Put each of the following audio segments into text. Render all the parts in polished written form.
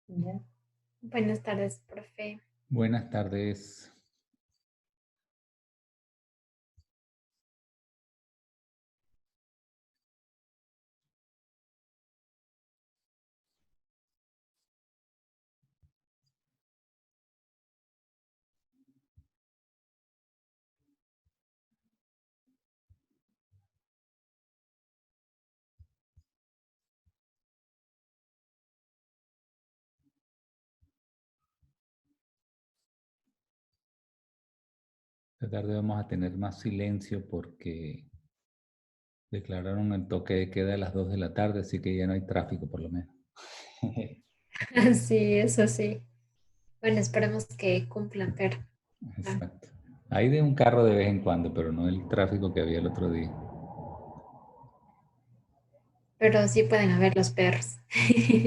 Ya. Buenas tardes, profe. Buenas tardes. Esta tarde vamos a tener más silencio porque declararon el toque de queda a las 2 de la tarde, así que ya no hay tráfico por lo menos. Sí, eso sí. Bueno, esperemos que cumplan, ah, Exacto. Hay de un carro de vez en cuando, pero no el tráfico que había el otro día. pero sí pueden haber los perros.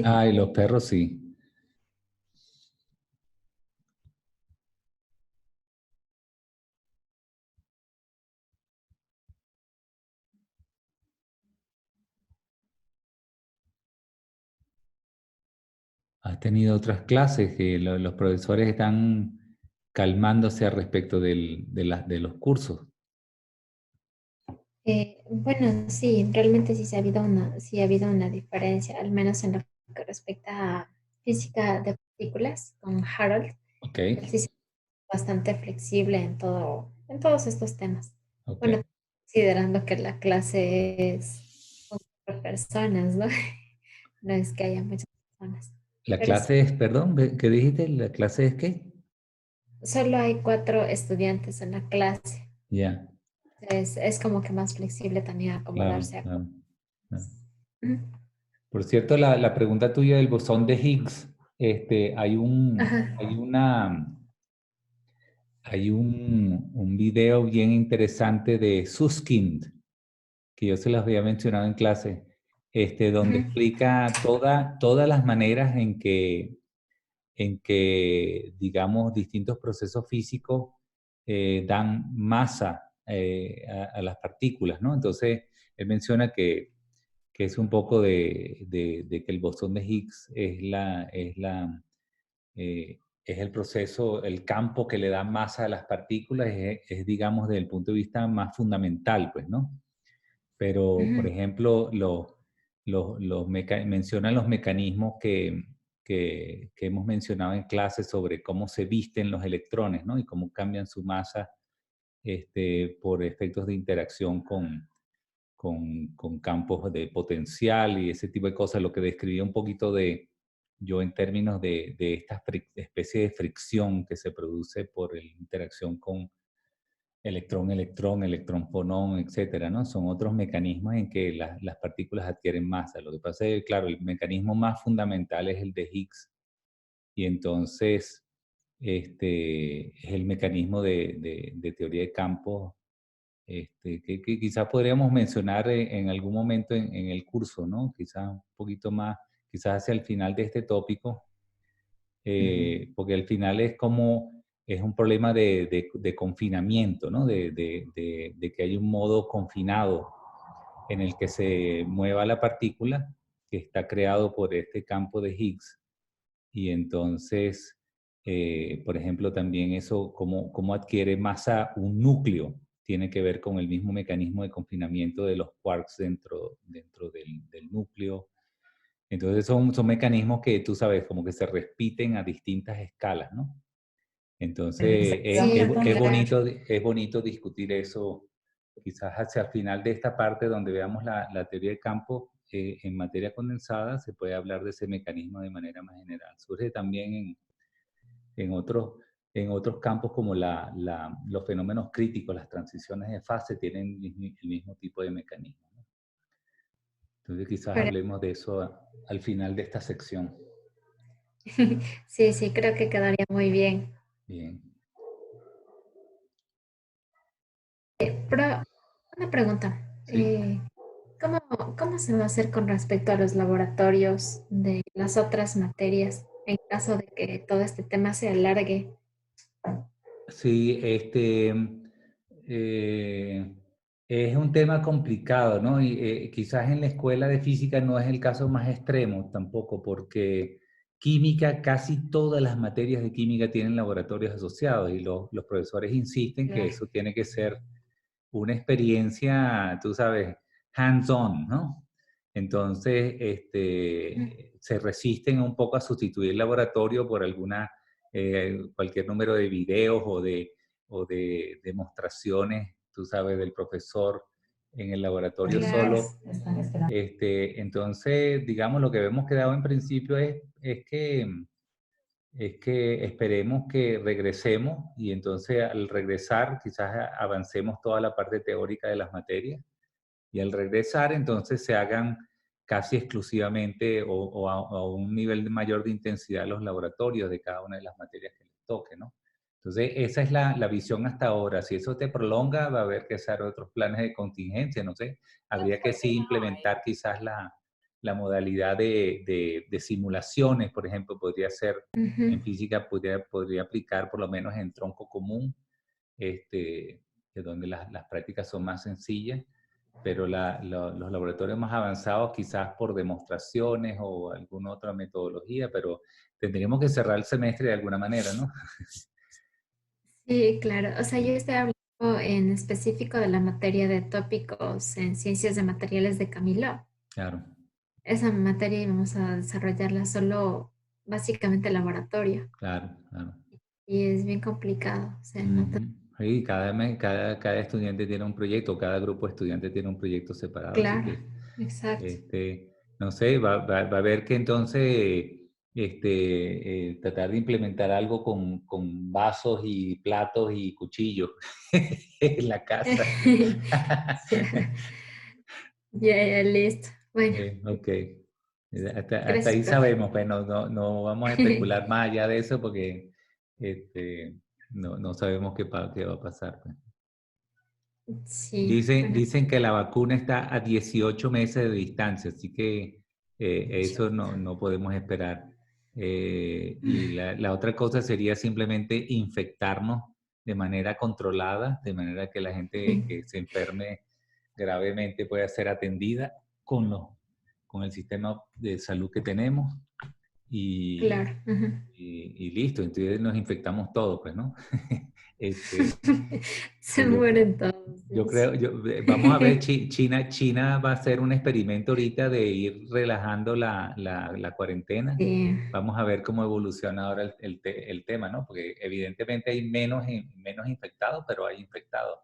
Ah, y los perros sí. Has tenido otras clases que los profesores están calmándose al respecto de los cursos. Bueno, sí, realmente sí ha habido una diferencia, al menos en lo que respecta a física de partículas con Harold. Ok, Él sí es bastante flexible en todos estos temas. ok. Bueno, considerando que la clase es con 4 personas, ¿no? No es que haya muchas personas. La Pero sí, clase es, perdón, ¿qué dijiste? ¿La clase es qué? solo hay 4 estudiantes en la clase. Ya, Es como que más flexible también claro, acomodarse a claro, claro. Ujú. Por cierto, la pregunta tuya del bosón de Higgs, Ajá. hay un video bien interesante de Susskind, que yo se las había mencionado en clase, donde Ujú. explica todas las maneras en que, digamos, distintos procesos físicos dan masa a las partículas, ¿no? Entonces, él menciona que es un poco de que el bosón de Higgs es el proceso, el campo que le da masa a las partículas, digamos, desde el punto de vista más fundamental, pues, ¿no? Pero, por Ujú. ejemplo, mencionan los mecanismos que hemos mencionado en clase sobre cómo se visten los electrones, ¿no? Y cómo cambian su masa por efectos de interacción con campos de potencial y ese tipo de cosas, lo que describía un poquito yo en términos de esta especie de fricción que se produce por la interacción con electrón-electrón, electrón-fonón, etcétera, ¿no? Son otros mecanismos en que las partículas adquieren masa. Lo que pasa es que, claro, el mecanismo más fundamental es el de Higgs y entonces es el mecanismo de teoría de campos que quizás podríamos mencionar en algún momento en el curso, ¿no? Quizás un poquito más, quizás hacia el final de este tópico, Ujú. porque al final es un problema de confinamiento, ¿no? De que hay un modo confinado en el que se mueva la partícula que está creado por este campo de Higgs y entonces, por ejemplo, también eso, cómo adquiere masa un núcleo, tiene que ver con el mismo mecanismo de confinamiento de los quarks dentro del núcleo. Entonces son mecanismos que tú sabes, como que se repiten a distintas escalas, ¿no? Entonces Sí, claro. es bonito discutir eso quizás hacia el final de esta parte donde veamos la teoría de campo en materia condensada, se puede hablar de ese mecanismo de manera más general. Surge también en otros, en otros campos como los fenómenos críticos, las transiciones de fase tienen el mismo tipo de mecanismo, ¿no? Entonces quizás Pero- hablemos de eso al final de esta sección. sí, sí, creo que quedaría muy bien. Bien. Pero una pregunta. Sí. ¿Cómo, cómo se va a hacer con respecto a los laboratorios de las otras materias en caso de que todo este tema se alargue? Sí, eh, es un tema complicado, ¿no? Y quizás en la escuela de física no es el caso más extremo tampoco, porque química, casi todas las materias de química tienen laboratorios asociados y los profesores insisten que Claro. eso tiene que ser una experiencia, tú sabes, hands-on, ¿no? Entonces, Ujú. se resisten un poco a sustituir el laboratorio por cualquier número de videos o de demostraciones, tú sabes, del profesor en el laboratorio Claro. solo. Entonces, digamos, lo que hemos quedado en principio es que esperemos que regresemos y entonces al regresar quizás avancemos toda la parte teórica de las materias y al regresar entonces se hagan casi exclusivamente o a un nivel mayor de intensidad los laboratorios de cada una de las materias que les toque, ¿no? Entonces esa es la visión hasta ahora. Si eso te prolonga, va a haber que hacer otros planes de contingencia, no sé. Habría que sí implementar quizás la modalidad de simulaciones, por ejemplo, podría ser en Ujú. física, podría aplicar por lo menos en tronco común, que donde las prácticas son más sencillas, pero los laboratorios más avanzados quizás por demostraciones o alguna otra metodología, pero tendríamos que cerrar el semestre de alguna manera, ¿no? Sí, claro. O sea, yo Sí, estoy hablando en específico de la materia de tópicos en ciencias de materiales de Camilo. claro, Esa materia íbamos a desarrollarla solo básicamente en laboratorio claro, claro. y es bien complicado. O sea, no te- Ujú. Sí, cada estudiante tiene un proyecto, cada grupo de estudiantes tiene un proyecto separado, así Claro, que exacto. no sé, va a haber que entonces tratar de implementar algo con vasos y platos y cuchillos en la casa. Ya, ya, ya, listo. Bueno, Ok. Hasta gracias, ahí profe. sabemos, pues no vamos a especular más allá de eso porque este, no sabemos qué va a pasar, pues. Sí, bueno, Dicen que la vacuna está a 18 meses de distancia, así que eso chuta. no podemos esperar. Y la otra cosa sería simplemente infectarnos de manera controlada, de manera que la gente que se enferme gravemente pueda ser atendida con el sistema de salud que tenemos y, Claro. Ujú. y listo, entonces nos infectamos todos, pues, ¿no? Este, Se pues mueren todos, yo Dios. creo, vamos a ver, China va a hacer un experimento ahorita de ir relajando la cuarentena. Sí, Vamos a ver cómo evoluciona ahora el tema, ¿no? Porque evidentemente hay menos infectados, pero hay infectados.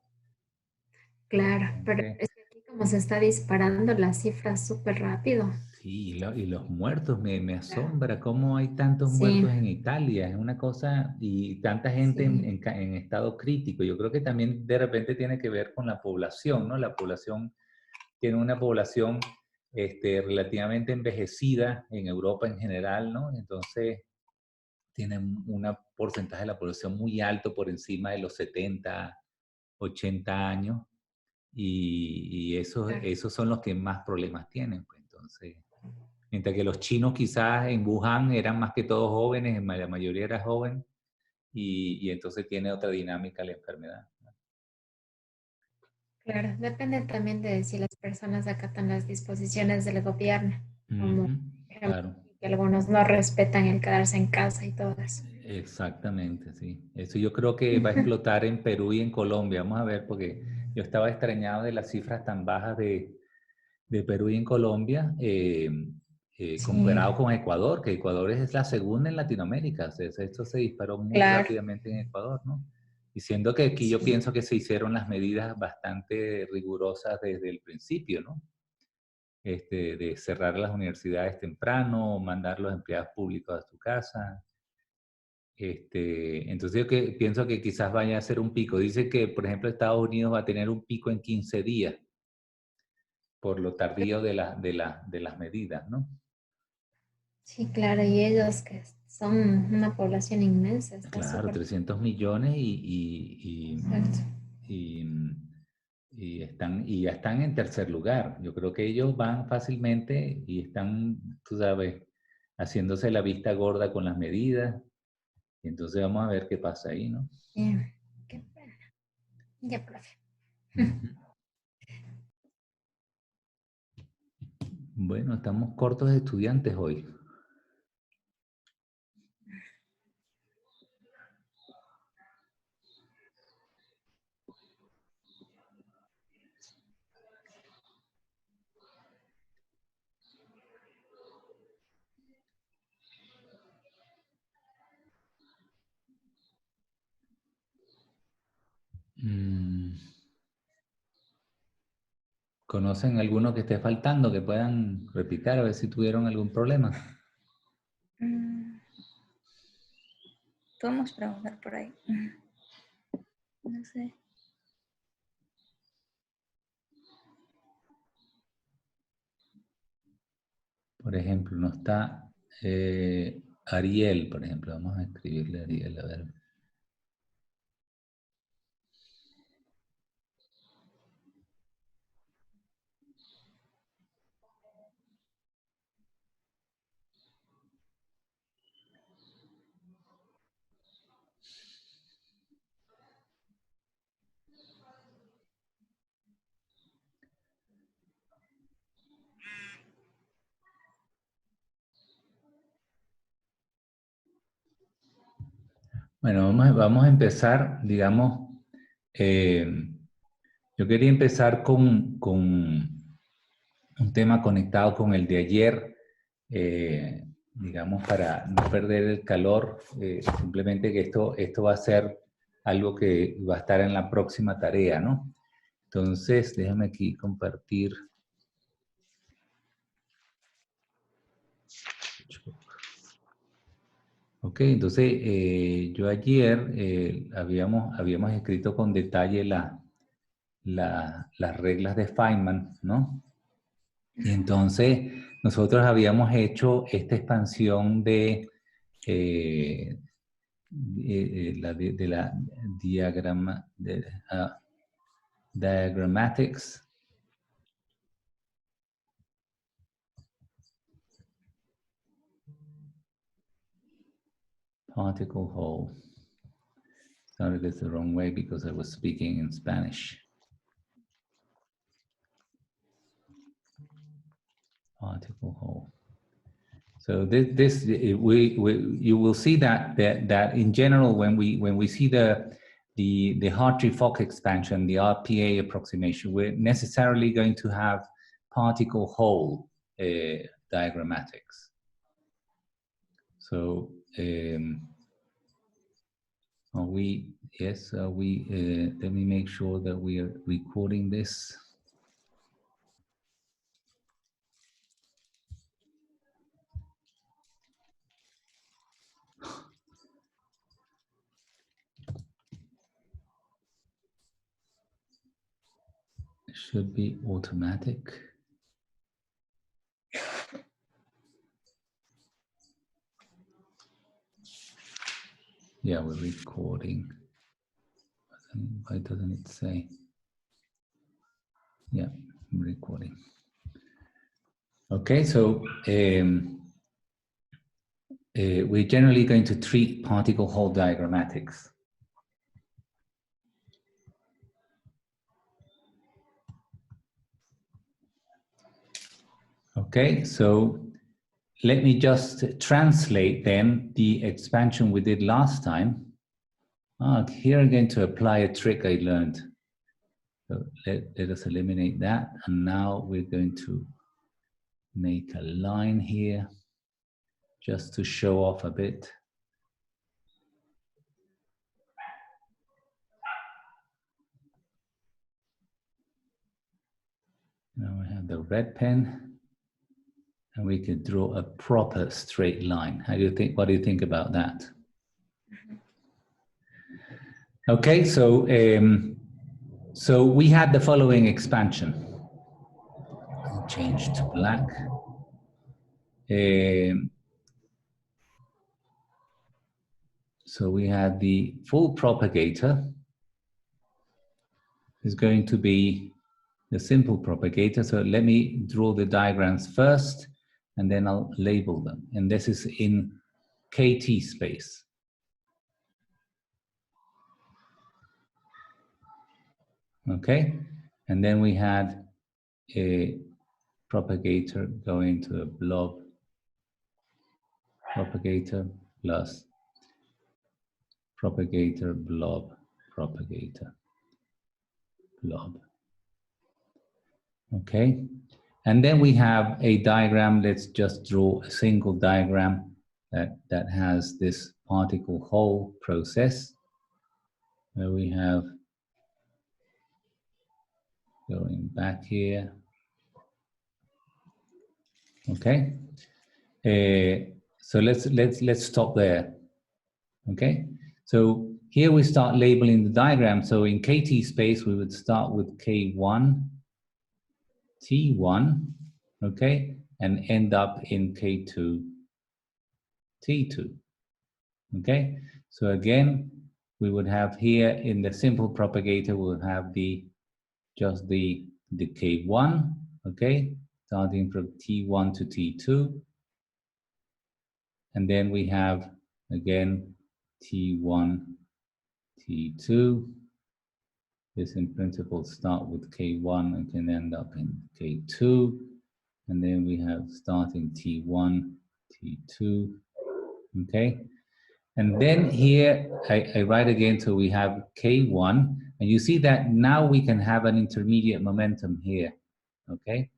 claro, pero Entonces, es que aquí como se está disparando las cifras súper rápido. sí, y los muertos, me Claro. asombra cómo hay tantos Sí, muertos en Italia. Es una cosa, y tanta gente sí, en estado crítico. Yo creo que también de repente tiene que ver con la población, ¿no? La población tiene una población relativamente envejecida en Europa en general, ¿no? Entonces, tienen un porcentaje de la población muy alto por encima de los 70, 80 años, y claro. esos son los que más problemas tienen, pues. Entonces, mientras que los chinos quizás en Wuhan eran más que todos jóvenes, la mayoría era joven, y entonces tiene otra dinámica la enfermedad. Claro, depende también de si las personas acatan las disposiciones del gobierno, como Ujú, por ejemplo claro. que algunos no respetan el quedarse en casa y todo eso. Exactamente, sí. Eso yo creo que va a Ujú. explotar en Perú y en Colombia. Vamos a ver, porque yo estaba extrañado de las cifras tan bajas de Perú y en Colombia, Sí, comparado con Ecuador, que Ecuador es la segunda en Latinoamérica. O sea, esto se disparó muy claro, rápidamente en Ecuador, ¿no? Diciendo que aquí yo sí, pienso que se hicieron las medidas bastante rigurosas desde el principio, ¿no? De cerrar las universidades temprano, mandar los empleados públicos a su casa. Entonces pienso que quizás vaya a ser un pico. Dice que, por ejemplo, Estados Unidos va a tener un pico en 15 días por lo tardío de las medidas, ¿no? sí, claro, y ellos que son una población inmensa, está Claro, súper. 300 millones Exacto. y, y ya están en tercer lugar. Yo creo que ellos van fácilmente y están, tú sabes, haciéndose la vista gorda con las medidas. Y entonces vamos a ver qué pasa ahí, ¿no? Sí, qué pena. Ya, profe. Ujú. Bueno, estamos cortos de estudiantes hoy. ¿Conocen alguno que esté faltando que puedan replicar a ver si tuvieron algún problema? Podemos preguntar por ahí. No sé. Por ejemplo, no está Ariel, por ejemplo. Vamos a escribirle a Ariel, a ver. Bueno, vamos a empezar, digamos, yo quería empezar con un tema conectado con el de ayer, digamos, para no perder el calor, simplemente que esto va a ser algo que va a estar en la próxima tarea, ¿no? Entonces, déjame aquí compartir. Ok, entonces yo ayer habíamos escrito con detalle las reglas de Feynman, ¿no? Y entonces nosotros habíamos hecho esta expansión de la diagrammatics. Particle hole. Started this the wrong way because I was speaking in Spanish. Particle hole. So you will see that in general when we see the Hartree-Fock expansion, the RPA approximation, we're necessarily going to have particle hole diagrammatics. So let me make sure that we are recording this. It should be automatic. Yeah, we're recording. Why doesn't it say? Yeah, I'm recording. Okay, so we're generally going to treat particle hole diagrammatics. Okay, so let me just translate then the expansion we did last time. Here I'm going to apply a trick I learned. So let us eliminate that. And now we're going to make a line here just to show off a bit. Now we have the red pen and we can draw a proper straight line. How do you think? What do you think about that? Okay, so so we had the following expansion. I'll change to black. So we had the full propagator is going to be the simple propagator. So let me draw the diagrams first, and then I'll label them. And this is in KT space. Okay, and then we had a propagator going to a blob, propagator plus propagator, blob, propagator, blob. Okay, and then we have a diagram. Let's just draw a single diagram that has this particle hole process, where we have Going back here. Okay. So let's stop there. Okay. So here we start labeling the diagram. So in KT space, we would start with K1, T1, okay, and end up in K2, T2. Okay. So again, we would have here in the simple propagator, we'll have just the K1, okay, starting from T1 to T2. And then we have, again, T1, T2. This in principle start with K1 and can end up in K2. And then we have starting T1, T2, okay? And then here, I write again, so we have K1, and you see that now we can have an intermediate momentum here, okay?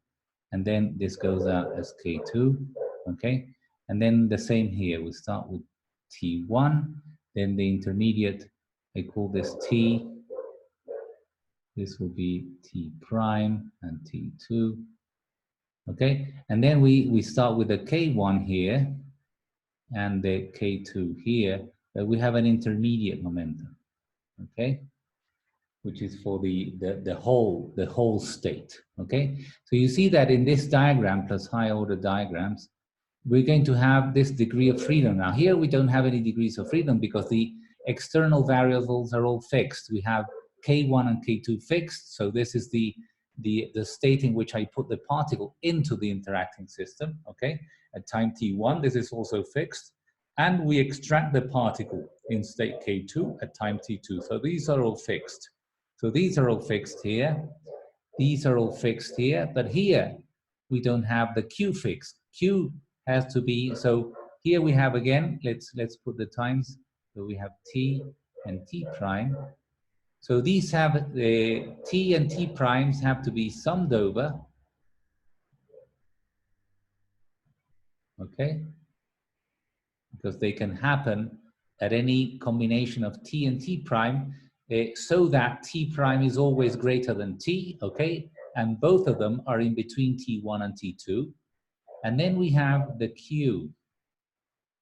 And then this goes out as K2, okay? And then the same here, we start with T1, then the intermediate, I call this T, this will be T prime and T2, okay? And then we start with the K1 here, and the K2 here, but we have an intermediate momentum, okay? Which is for the whole state, okay? So you see that in this diagram plus high order diagrams, we're going to have this degree of freedom. Now here we don't have any degrees of freedom because the external variables are all fixed. We have K1 and K2 fixed, so this is the state in which I put the particle into the interacting system, okay? At time t1, this is also fixed, and we extract the particle in state K2 at time t2, so these are all fixed. So these are all fixed here, these are all fixed here, but here we don't have the Q fixed. Q has to be, so here we have again, let's put the times, so we have T and T prime. So these have, the T and T primes have to be summed over, okay? Because they can happen at any combination of T and T prime, so that T prime is always greater than T, okay? And both of them are in between T1 and T2. And then we have the Q.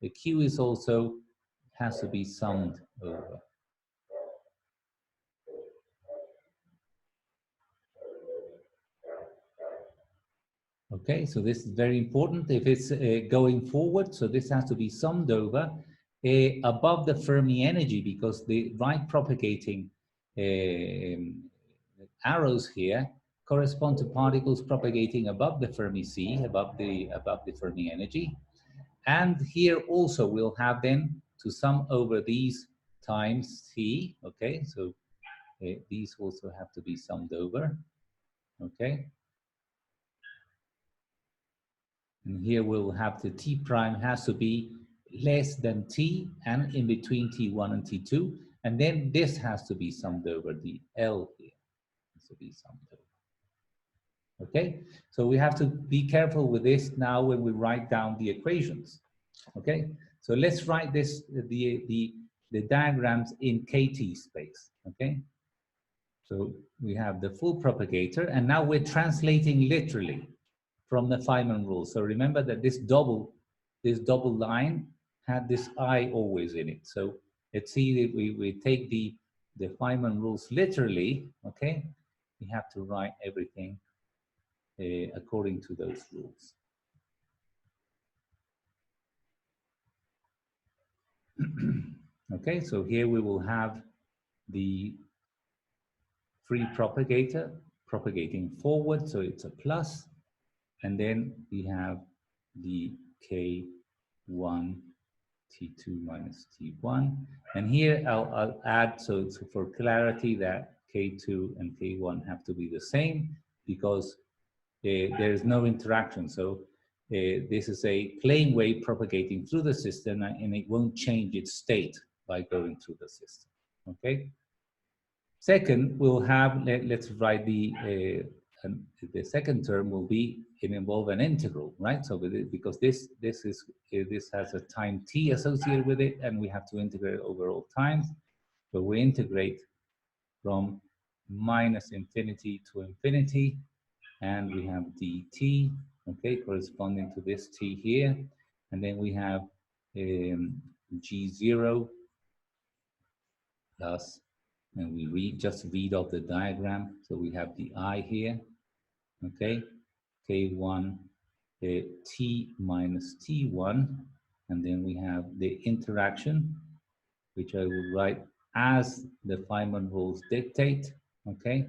The Q is also, has to be summed over. Okay, so this is very important if it's going forward. So this has to be summed over above the Fermi energy, because the right propagating arrows here correspond to particles propagating above the Fermi C, above the Fermi energy. And here also we'll have then to sum over these times T, okay? So these also have to be summed over, okay? And here we'll have the T prime has to be less than T and in between T1 and T2. And then this has to be summed over, the L here has to be summed over. Okay, so we have to be careful with this now when we write down the equations. Okay, so let's write this, the diagrams in KT space. Okay, so we have the full propagator, and now we're translating literally from the Feynman rule. So remember that this double line had this I always in it. So let's see that we take the Feynman rules literally, okay? We have to write everything according to those rules. Okay, so here we will have the free propagator propagating forward, so it's a plus. And then we have the K1 T2 minus T1. And here I'll add, so for clarity, that K2 and K1 have to be the same because there is no interaction. So this is a plane wave propagating through the system, and it won't change its state by going through the system, okay? Second, we'll have, let's write the second term will be, it involve an integral, right? So because this has a time t associated with it, and we have to integrate over all times. So we integrate from minus infinity to infinity, and we have dt, okay, corresponding to this t here, and then we have g0 plus, and we just read off the diagram, so we have the I here, okay, k1 t minus t1, and then we have the interaction, which I will write as the Feynman rules dictate, okay,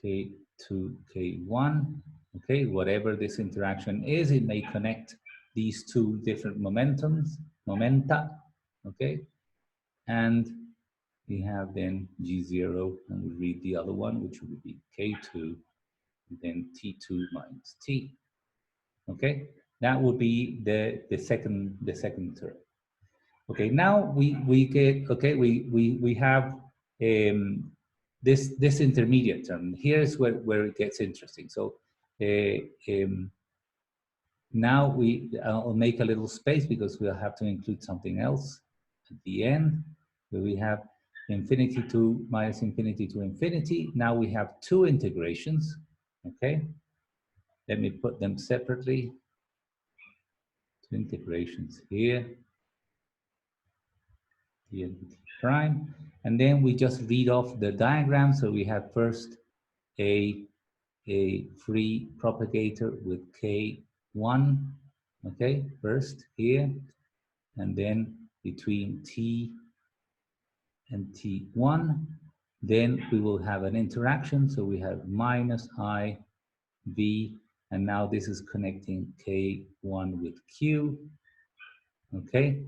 k2, k1, okay, whatever this interaction is, it may connect these two different momenta, okay, and we have then G0, and we read the other one, which would be K2, and then T2 minus T. Okay, that would be the second term. Okay, now we get, okay, we have this intermediate term. Here's where it gets interesting. So now I'll make a little space because we'll have to include something else at the end, where we have infinity to minus infinity to infinity. Now we have two integrations, okay? Let me put them separately. Two integrations here, t prime, and then we just read off the diagram. So we have first a free propagator with K1, okay, first here, and then between T and T1, then we will have an interaction. So we have minus I, V, and now this is connecting K1 with Q, okay?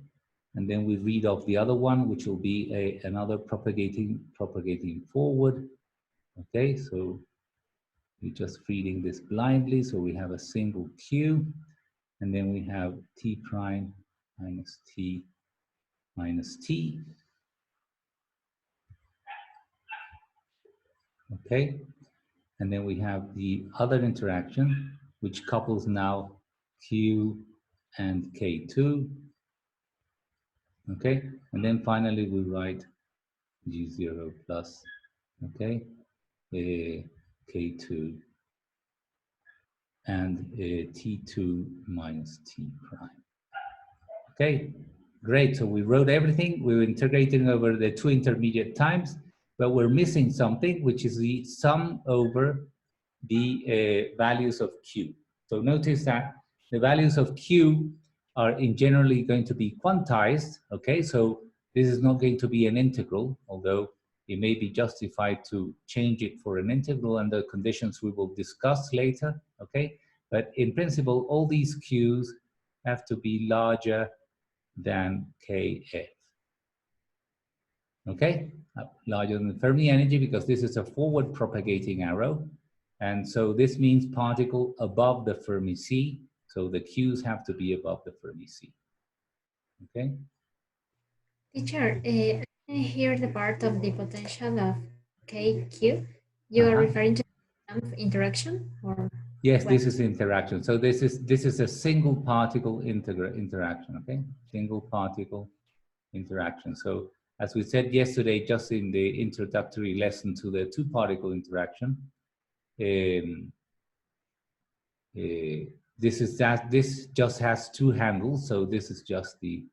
And then we read off the other one, which will be another propagating forward, okay? So we're just reading this blindly. So we have a single Q, and then we have T prime minus T minus T. Okay, and then we have the other interaction, which couples now Q and K2. Okay, and then finally we write G0 plus, okay, K2 and T2 minus T prime. Okay, great. So we wrote everything. We were integrating over the two intermediate times, but we're missing something, which is the sum over the values of Q. So notice that the values of Q are in generally going to be quantized, okay? So this is not going to be an integral, although it may be justified to change it for an integral under conditions we will discuss later, okay? But in principle, all these Qs have to be larger than Kf. Okay, larger than the Fermi energy, because this is a forward propagating arrow. And so this means particle above the Fermi C. So the Qs have to be above the Fermi C. Okay. Teacher, I hear the part of the potential of KQ. You are referring to interaction, or yes, what? This is interaction. So this is a single particle interaction. Okay, single particle interaction. So as we said yesterday, just in the introductory lesson to the two particle interaction, this just has two handles. So this is just the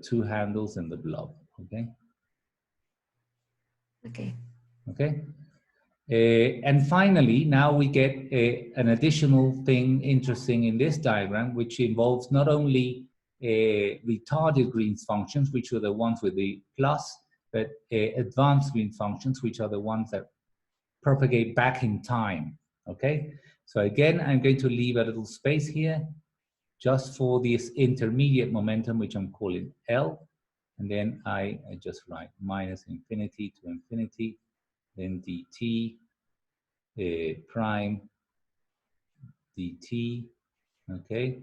two handles and the blob. Okay. Okay. Okay. And finally, now we get an additional thing interesting in this diagram, which involves not only retarded Green's functions, which are the ones with the plus, but advanced Green functions, which are the ones that propagate back in time. Okay. So again, I'm going to leave a little space here just for this intermediate momentum, which I'm calling L. And then I just write minus infinity to infinity, then dt prime dt, okay?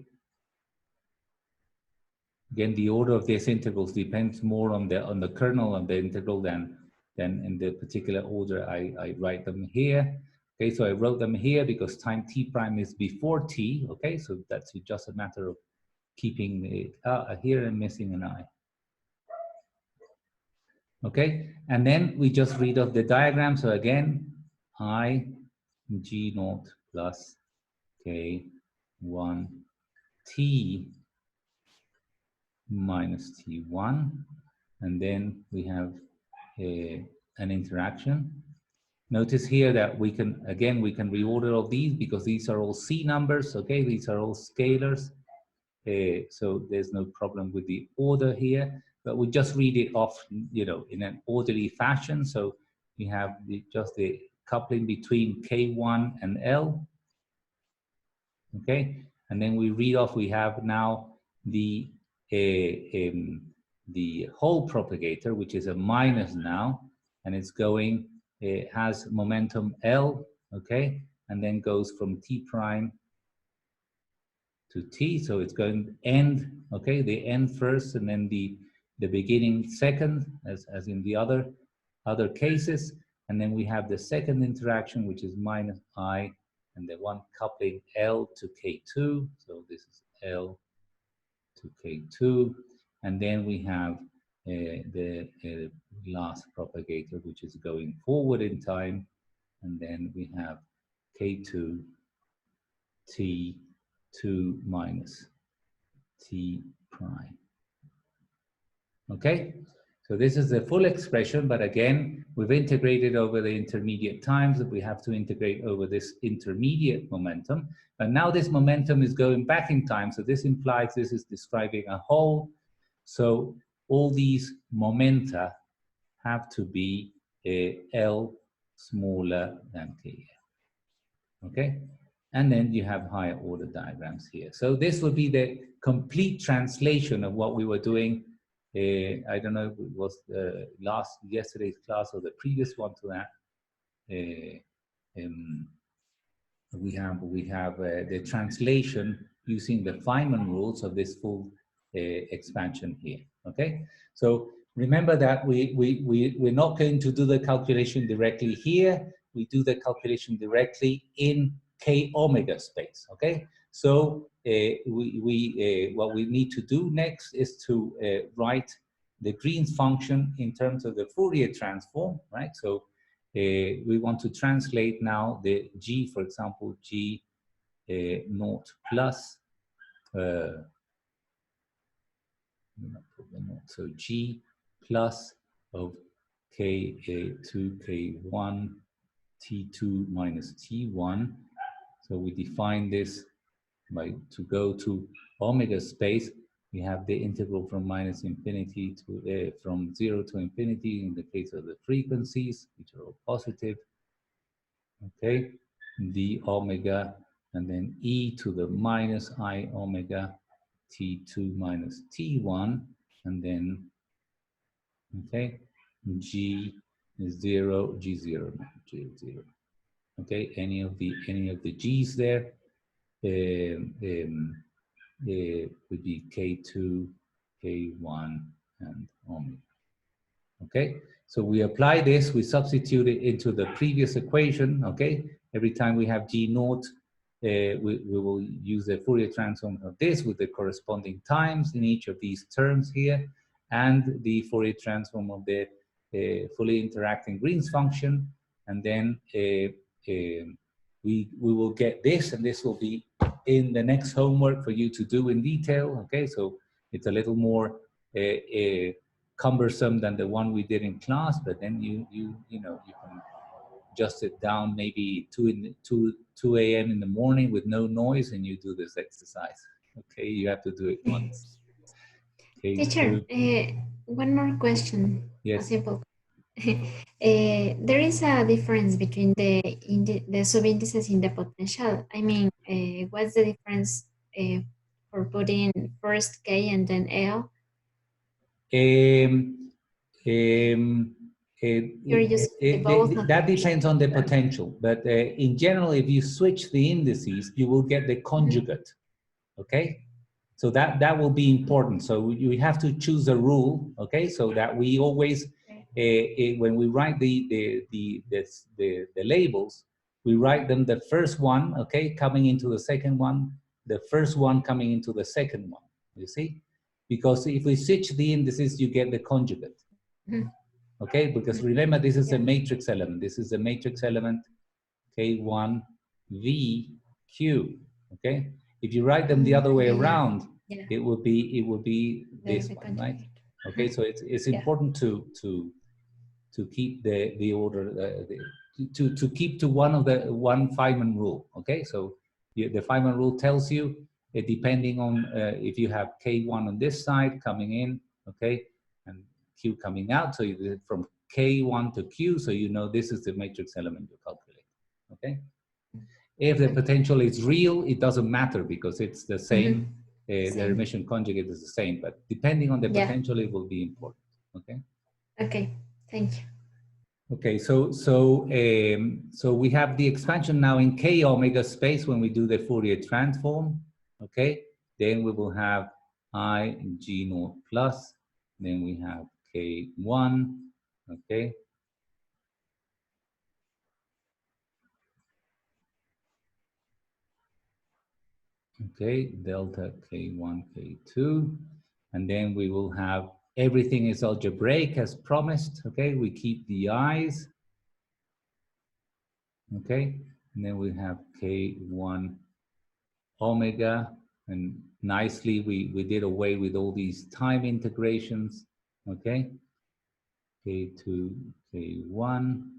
Again, the order of these integrals depends more on the kernel of the integral than in the particular order I write them here. Okay, so I wrote them here because time t prime is before t, okay? So that's just a matter of keeping it, here I'm missing an I. Okay, and then we just read off the diagram. So again, I G naught plus K1 T minus T1, and then we have an interaction. Notice here that we can reorder all these because these are all C numbers, okay? These are all scalars. So there's no problem with the order here, but we just read it off, you know, in an orderly fashion. So we have just the coupling between K1 and L, okay? And then we read off, we have now the Hall propagator, which is a minus now, and it's going, it has momentum L, okay? And then goes from T prime to T, so it's going end, okay, the end first and then the beginning second, as in the other cases, and then we have the second interaction, which is minus I, and the one coupling L to K2, so this is L to K2, and then we have the last propagator, which is going forward in time, and then we have K2 T2 minus T prime. Okay, so this is the full expression, but again, we've integrated over the intermediate times that we have to integrate over this intermediate momentum. And now this momentum is going back in time, so this implies this is describing a whole. So all these momenta have to be L smaller than K. Okay? And then you have higher order diagrams here. So this would be the complete translation of what we were doing. I don't know if it was yesterday's class or the previous one to that. We have the translation using the Feynman rules of this full expansion here. Okay, so remember that we're not going to do the calculation directly here. We do the calculation directly in K omega space. Okay, so what we need to do next is to write the Green's function in terms of the Fourier transform, right? So we want to translate now the G, for example, G naught plus, so G plus of K2, K1, T2 minus T1. So we define this by to go to omega space. We have the integral from minus infinity to from 0 to infinity in the case of the frequencies, which are all positive. Okay, d omega, and then e to the minus I omega T2 minus T1, and then, okay, G is 0, G0, G0. Okay, any of the G's there would be K2, K1, and omega. Okay, so we apply this, we substitute it into the previous equation. Okay, every time we have G naught, we will use the Fourier transform of this with the corresponding times in each of these terms here, and the Fourier transform of the fully interacting Green's function, and then we will get this, and this will be in the next homework for you to do in detail. Okay, so it's a little more cumbersome than the one we did in class, but then you know, you can adjust it down maybe 2 a.m. in the morning with no noise, and you do this exercise. Okay, you have to do it once. Okay, Teacher, one more question. Yes. A simple. There is a difference between the subindices in the potential. I mean, what's the difference for putting first K and then L? That depends on the potential, but in general, if you switch the indices, you will get the conjugate. Okay, so that will be important. So you have to choose a rule, okay, so that we always when we write the labels, we write them the first one, okay, coming into the second one, the first one coming into the second one. You see, because if we switch the indices, you get the conjugate. Mm-hmm. okay? Because remember, this is a Yeah. matrix element. This is a matrix element K1 V Q, okay? If you write them the other way Yeah, yeah. around, Yeah. it would be this The one, right? conjugate. Okay, so it's Yeah. important to keep the order, to keep to one Feynman rule. Okay, so the Feynman rule tells you, depending on if you have K1 on this side coming in, okay, and Q coming out, so you from K1 to Q, so you know this is the matrix element you calculate. Okay, if the potential is real, it doesn't matter because it's the same. The Same. Hermitian conjugate is the same, but depending on the Yeah. potential, it will be important. Okay. Okay. Thank you. Okay, so we have the expansion now in K omega space when we do the Fourier transform. Okay, then we will have I G naught plus. Then we have K1. Okay. Okay, delta K1, K2, and then we will have everything is algebraic as promised. Okay, we keep the i's. Okay, and then we have K1 omega, and nicely we did away with all these time integrations. Okay, K2, K1,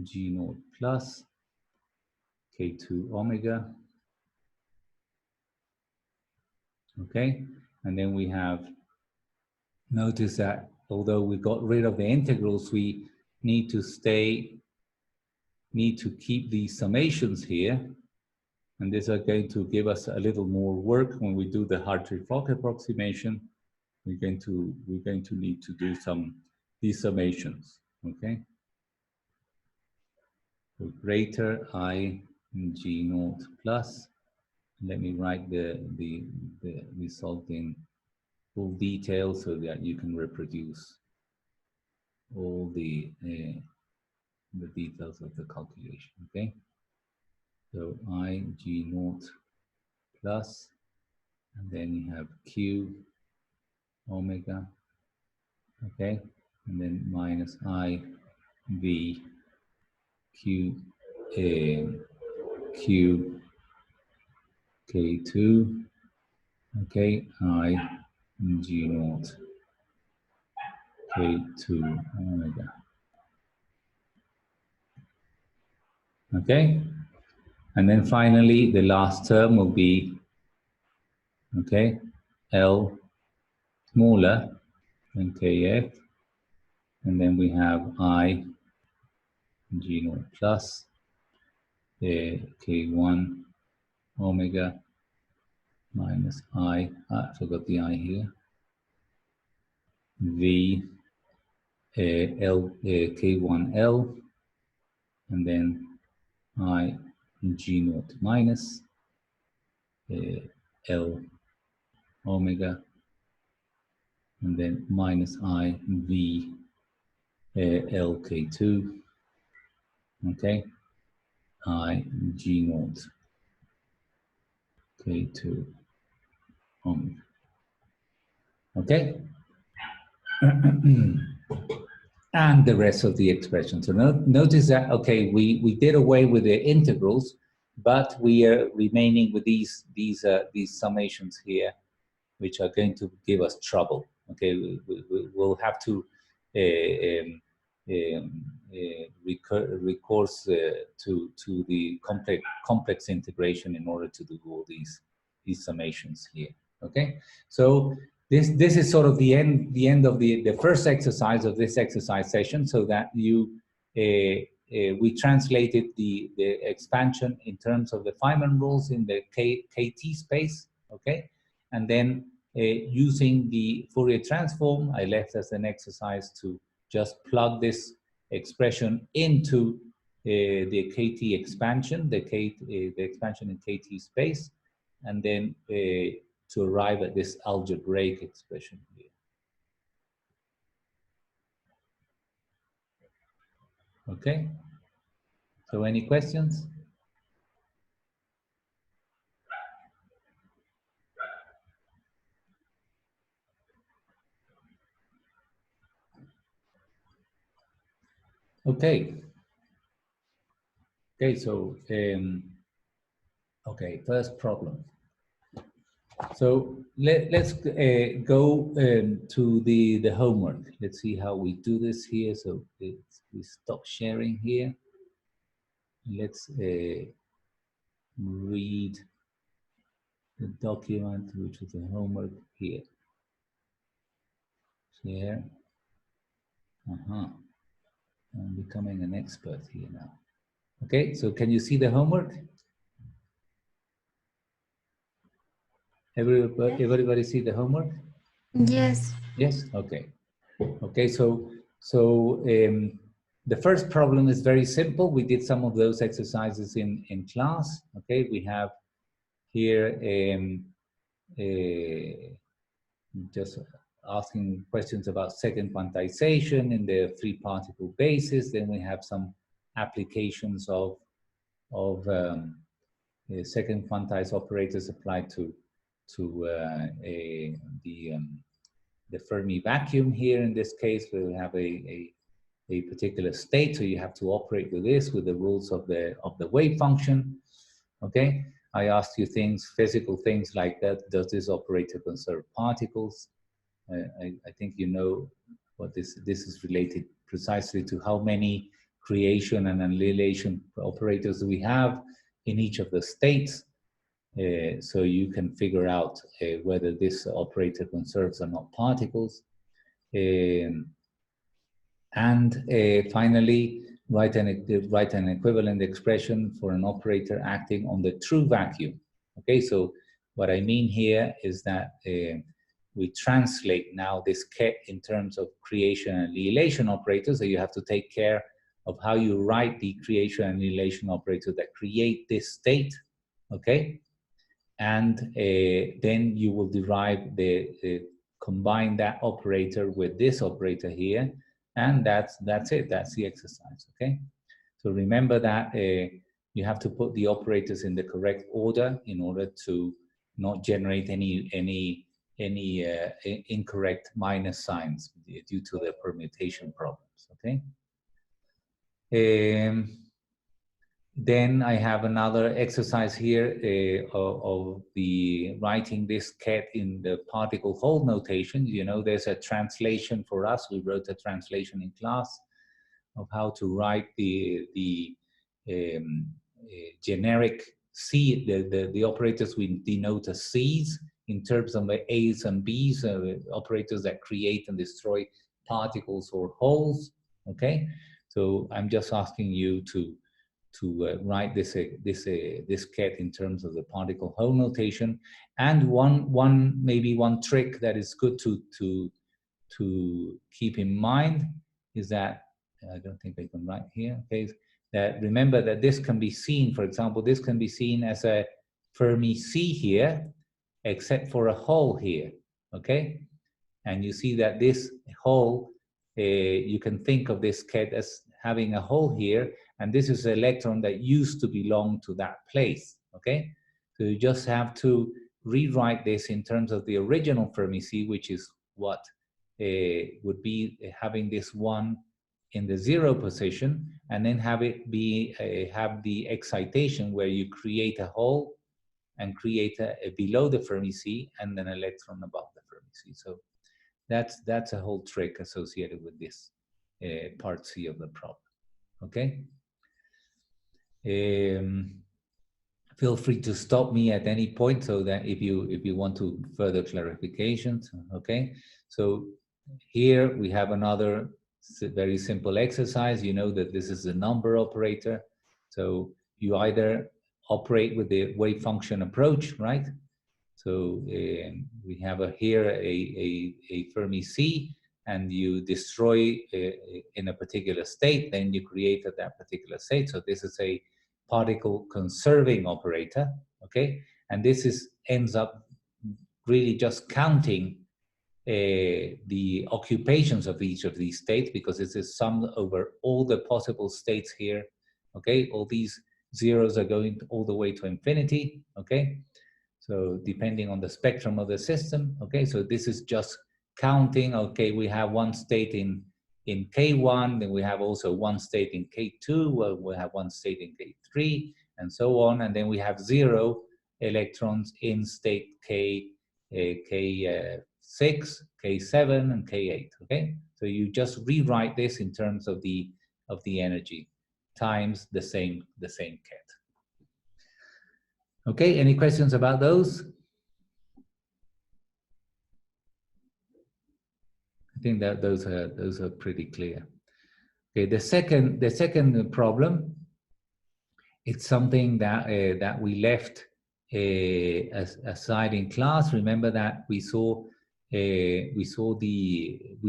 G naught plus, K2 omega. Okay, and then we have, notice that although we got rid of the integrals, we need to keep these summations here. And these are going to give us a little more work when we do the Hartree-Fock approximation. We're going to need to do these summations, okay? So greater I G naught plus. Let me write the result in full detail so that you can reproduce all the details of the calculation, okay? So I G naught plus, and then you have Q omega, okay? And then minus I V Q Q K2, okay? I G naught K2 omega, okay? And then finally, the last term will be, okay, L smaller than Kf, and then we have I G naught plus K1 omega minus I forgot the I here, V L K1L, and then I G naught minus L omega, and then minus I V L K2, okay, I G naught K2 omega, okay. And the rest of the expression. So notice that, okay, we did away with the integrals, but we are remaining with these summations here, which are going to give us trouble. Okay, we'll have to recourse to the complex integration in order to do all these summations here. Okay, so this is sort of the end of the first exercise of this exercise session, so that we translated the expansion in terms of the Feynman rules in the KT space. Okay, and then using the Fourier transform, I left as an exercise to just plug this expression into the KT expansion, the expansion in KT space, and then to arrive at this algebraic expression here. Okay, so any questions? Okay. Okay, so, okay, first problem. So let's go to the homework. Let's see how we do this here. So we stop sharing here. Let's read the document, which is the homework here. Share. I'm becoming an expert here now. Okay, so can you see the homework? Everybody see the homework? Yes. Yes, okay. Okay, so the first problem is very simple. We did some of those exercises in class. Okay, we have here just asking questions about second quantization in the three particle basis. Then we have some applications of second quantized operators applied to the Fermi vacuum here. In this case, we have a particular state, so you have to operate with this, with the rules of the wave function. Okay, I asked you things, physical things like that. Does this operator conserve particles? I think you know what this is related precisely to how many creation and annihilation operators we have in each of the states. So you can figure out whether this operator conserves or not particles. Finally, write an equivalent expression for an operator acting on the true vacuum. Okay, so what I mean here is that we translate now this ket in terms of creation and annihilation operators. So you have to take care of how you write the creation and annihilation operator that create this state. Okay, and then you will derive combine that operator with this operator here, and that's it. That's the exercise. Okay, so remember that you have to put the operators in the correct order in order to not generate any incorrect minus signs due to the permutation problems. Okay. Then I have another exercise here of the writing this ket in the particle Hall notation. You know, there's a translation for us. We wrote a translation in class of how to write the generic C, the operators we denote as C's in terms of the A's and B's, operators that create and destroy particles or holes. Okay, so I'm just asking you to write this ket in terms of the particle Hall notation. And maybe one trick that is good to keep in mind is that I don't think I can write here. Okay, that remember that this can be seen. For example, this can be seen as a Fermi C here, except for a hole here. Okay, and you see that this hole, you can think of this ket as having a hole here, and this is an electron that used to belong to that place. Okay, so you just have to rewrite this in terms of the original Fermi C, which is what would be having this one in the 0 position, and then have it be have the excitation where you create a hole and create a below the Fermi C and an electron above the Fermi C. So that's a whole trick associated with this part C of the problem. Okay. Feel free to stop me at any point, so that if you want to further clarifications. Okay. So here we have another very simple exercise. You know that this is a number operator. So you either operate with the wave function approach, right? So we have here a Fermi C, and you destroy in a particular state, then you create at that particular state. So this is a particle conserving operator, okay? And this ends up really just counting the occupations of each of these states, because this is summed over all the possible states here, okay? All these zeros are going all the way to infinity, okay? So depending on the spectrum of the system, okay? So this is just counting, okay, we have one state in in K1, then we have also one state in K2, well, we have one state in K3, and so on, and then we have 0 electrons in state K6, K7, and K8, okay? So you just rewrite this in terms of the energy times the same ket. Okay, any questions about those? I think that those are pretty clear. Okay, the second problem, it's something that that we left aside in class. Remember that we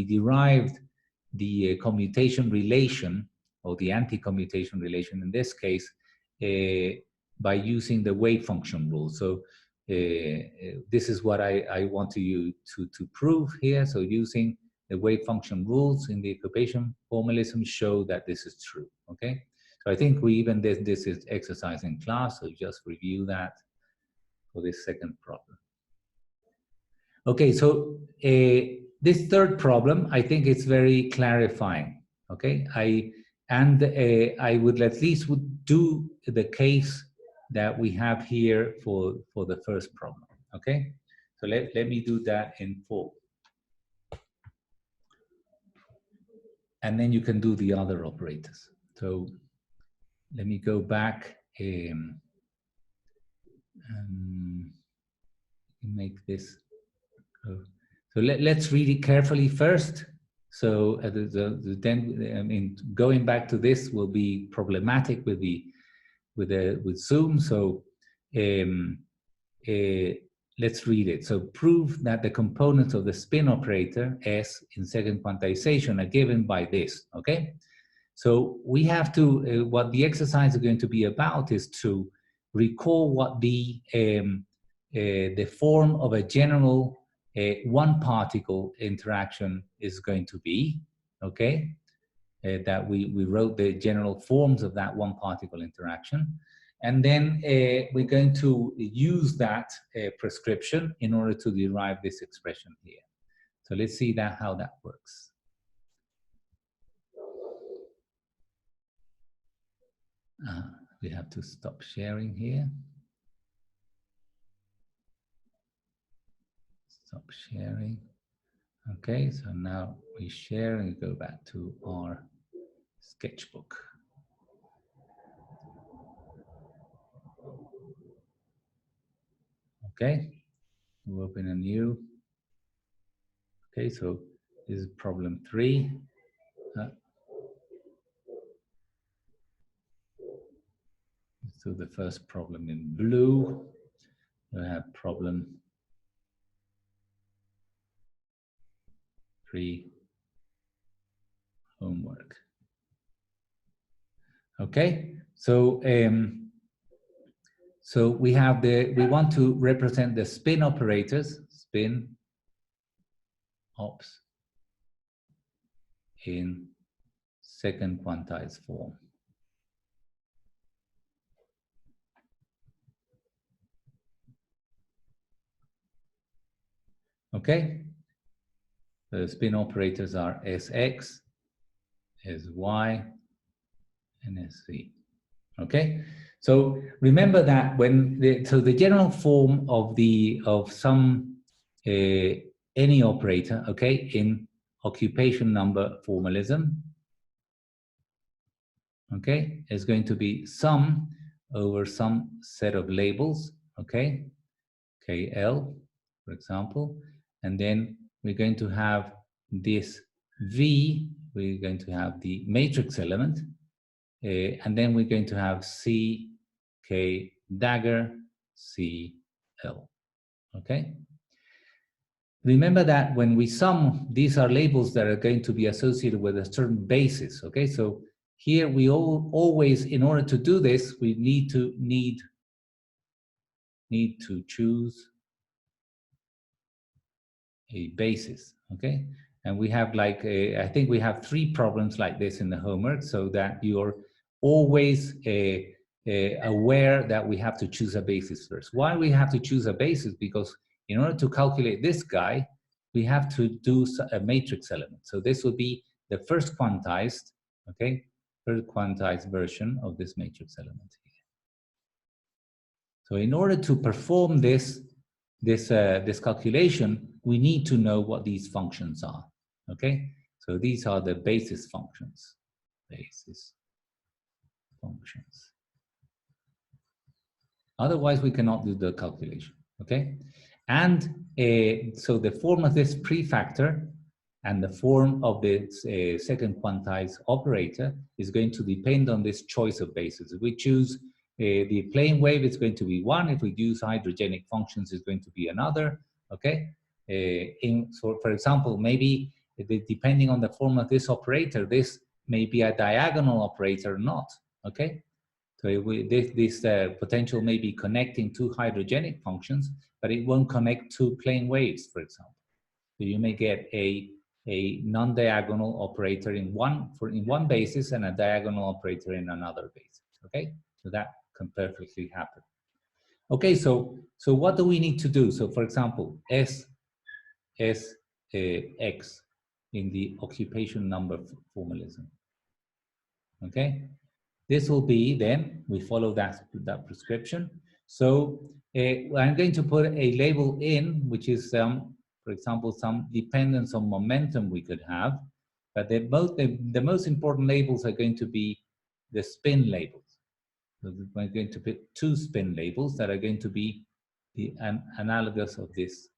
derived the commutation relation, or the anti-commutation relation in this case, by using the wave function rule. So this is what I want you to prove here. So using the wave function rules in the occupation formalism show that this is true, okay? So I think we even did this is exercise in class, so just review that for this second problem. Okay, so this third problem, I think it's very clarifying, okay? I would at least do the case that we have here for the first problem, okay? So let me do that in full. And then you can do the other operators. So let me go back make this. So let's read it carefully first. So then, going back to this will be problematic with Zoom. So let's read it. So prove that the components of the spin operator S in second quantization are given by this, okay? So we have to, what the exercise is going to be about is to recall what the form of a general one particle interaction is going to be, okay? That we wrote the general forms of that one particle interaction. And then we're going to use that prescription in order to derive this expression here. So let's see how that works. We have to stop sharing here. Stop sharing. Okay, so now we share and go back to our sketchbook. Okay, we'll open a new. Okay, so this is problem 3. So the first problem in blue, we have problem 3, homework. Okay, so so we have we want to represent the spin operators, spin ops in second quantized form. Okay, the spin operators are Sx, Sy, and Sc. Okay, so remember that when the general form of some any operator, okay, in occupation number formalism, okay, is going to be sum over some set of labels, okay, KL, for example, and then we're going to have this V, we're going to have the matrix element, and then we're going to have C, K, dagger, C, L, okay? Remember that when we sum, these are labels that are going to be associated with a certain basis, okay? So here we always, in order to do this, we need to choose a basis, okay? And we have like, I think we have 3 problems like this in the homework, so that you're always aware that we have to choose a basis first. Why we have to choose a basis? Because in order to calculate this guy, we have to do a matrix element. So this would be the first quantized, okay, first quantized version of this matrix element here. So in order to perform this calculation, we need to know what these functions are, okay? So these are the basis functions, Otherwise, we cannot do the calculation, okay? And so the form of this prefactor and the form of this second quantized operator is going to depend on this choice of bases. If we choose the plane wave, it's going to be one. If we use hydrogenic functions, it's going to be another, okay? So for example, maybe depending on the form of this operator, this may be a diagonal operator or not, okay? So this potential may be connecting two hydrogenic functions, but it won't connect two plane waves, for example. So you may get a non-diagonal operator in one basis and a diagonal operator in another basis, okay? So that can perfectly happen. Okay, so what do we need to do? So for example, X in the occupation number formalism, okay? This will be then, we follow that prescription. So I'm going to put a label in, which is, for example, some dependence on momentum we could have. But the most important labels are going to be the spin labels. So we're going to put two spin labels that are going to be the analogous of this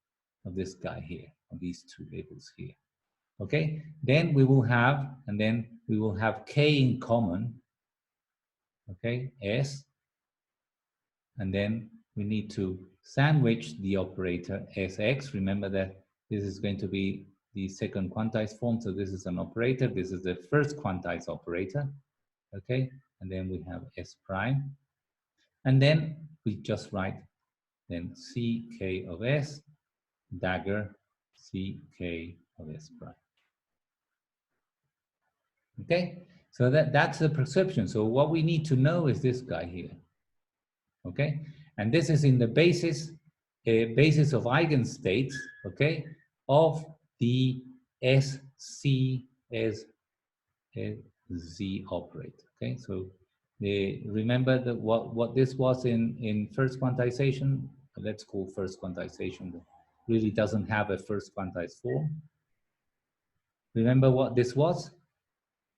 guy here, of these two labels here. Okay, then we will have, K in common. Okay, S, and then we need to sandwich the operator Sx. Remember that this is going to be the second quantized form, so this is an operator. This is the first quantized operator, okay? And then we have S prime. And then we just write then Ck of S, dagger Ck of S prime. Okay, so that's the perception. So what we need to know is this guy here. Okay, and this is in the basis of eigenstates, okay, of the SCSZ operator. Okay, so remember that what this was in first quantization. Let's call first quantization. Really doesn't have a first quantized form. Remember what this was?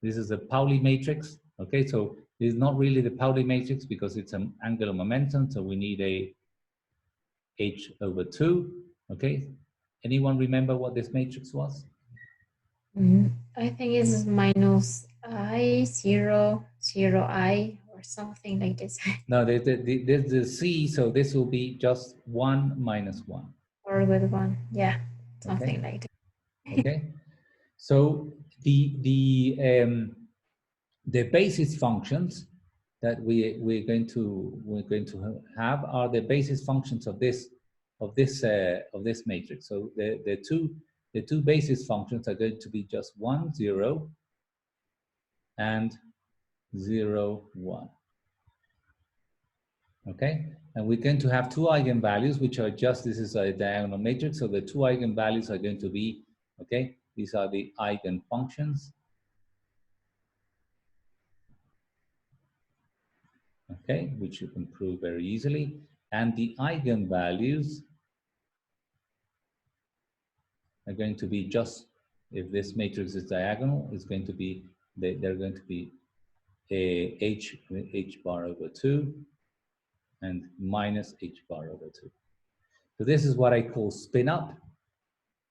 This is a Pauli matrix. Okay, so this is not really the Pauli matrix because it's an angular momentum, so we need a H/2. Okay, anyone remember what this matrix was? I think it's minus I, 0, 0 I, or something like this. No, the C, so this will be just 1 minus 1. Or with 1, yeah, something okay. like that. Okay, so the basis functions that we're going to have are the basis functions of this matrix. So the two basis functions are going to be just 1, 0 and 0, 1. Okay, and we're going to have two eigenvalues, which are just, this is a diagonal matrix, so the two eigenvalues are going to be, okay, these are the eigenfunctions. Okay, which you can prove very easily. And the eigenvalues are going to be just, if this matrix is diagonal, it's going to be, they're going to be H bar over 2 and minus H bar over 2. So this is what I call spin up,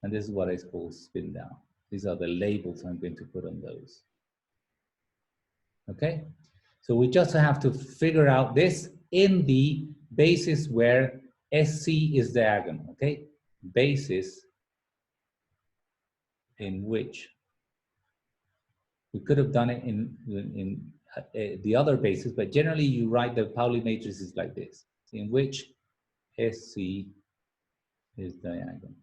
and this is what I call spin down. These are the labels I'm going to put on those. Okay, so we just have to figure out this in the basis where SC is diagonal, okay? Basis in which we could have done it in the other basis, but generally you write the Pauli matrices like this, in which SC is diagonal.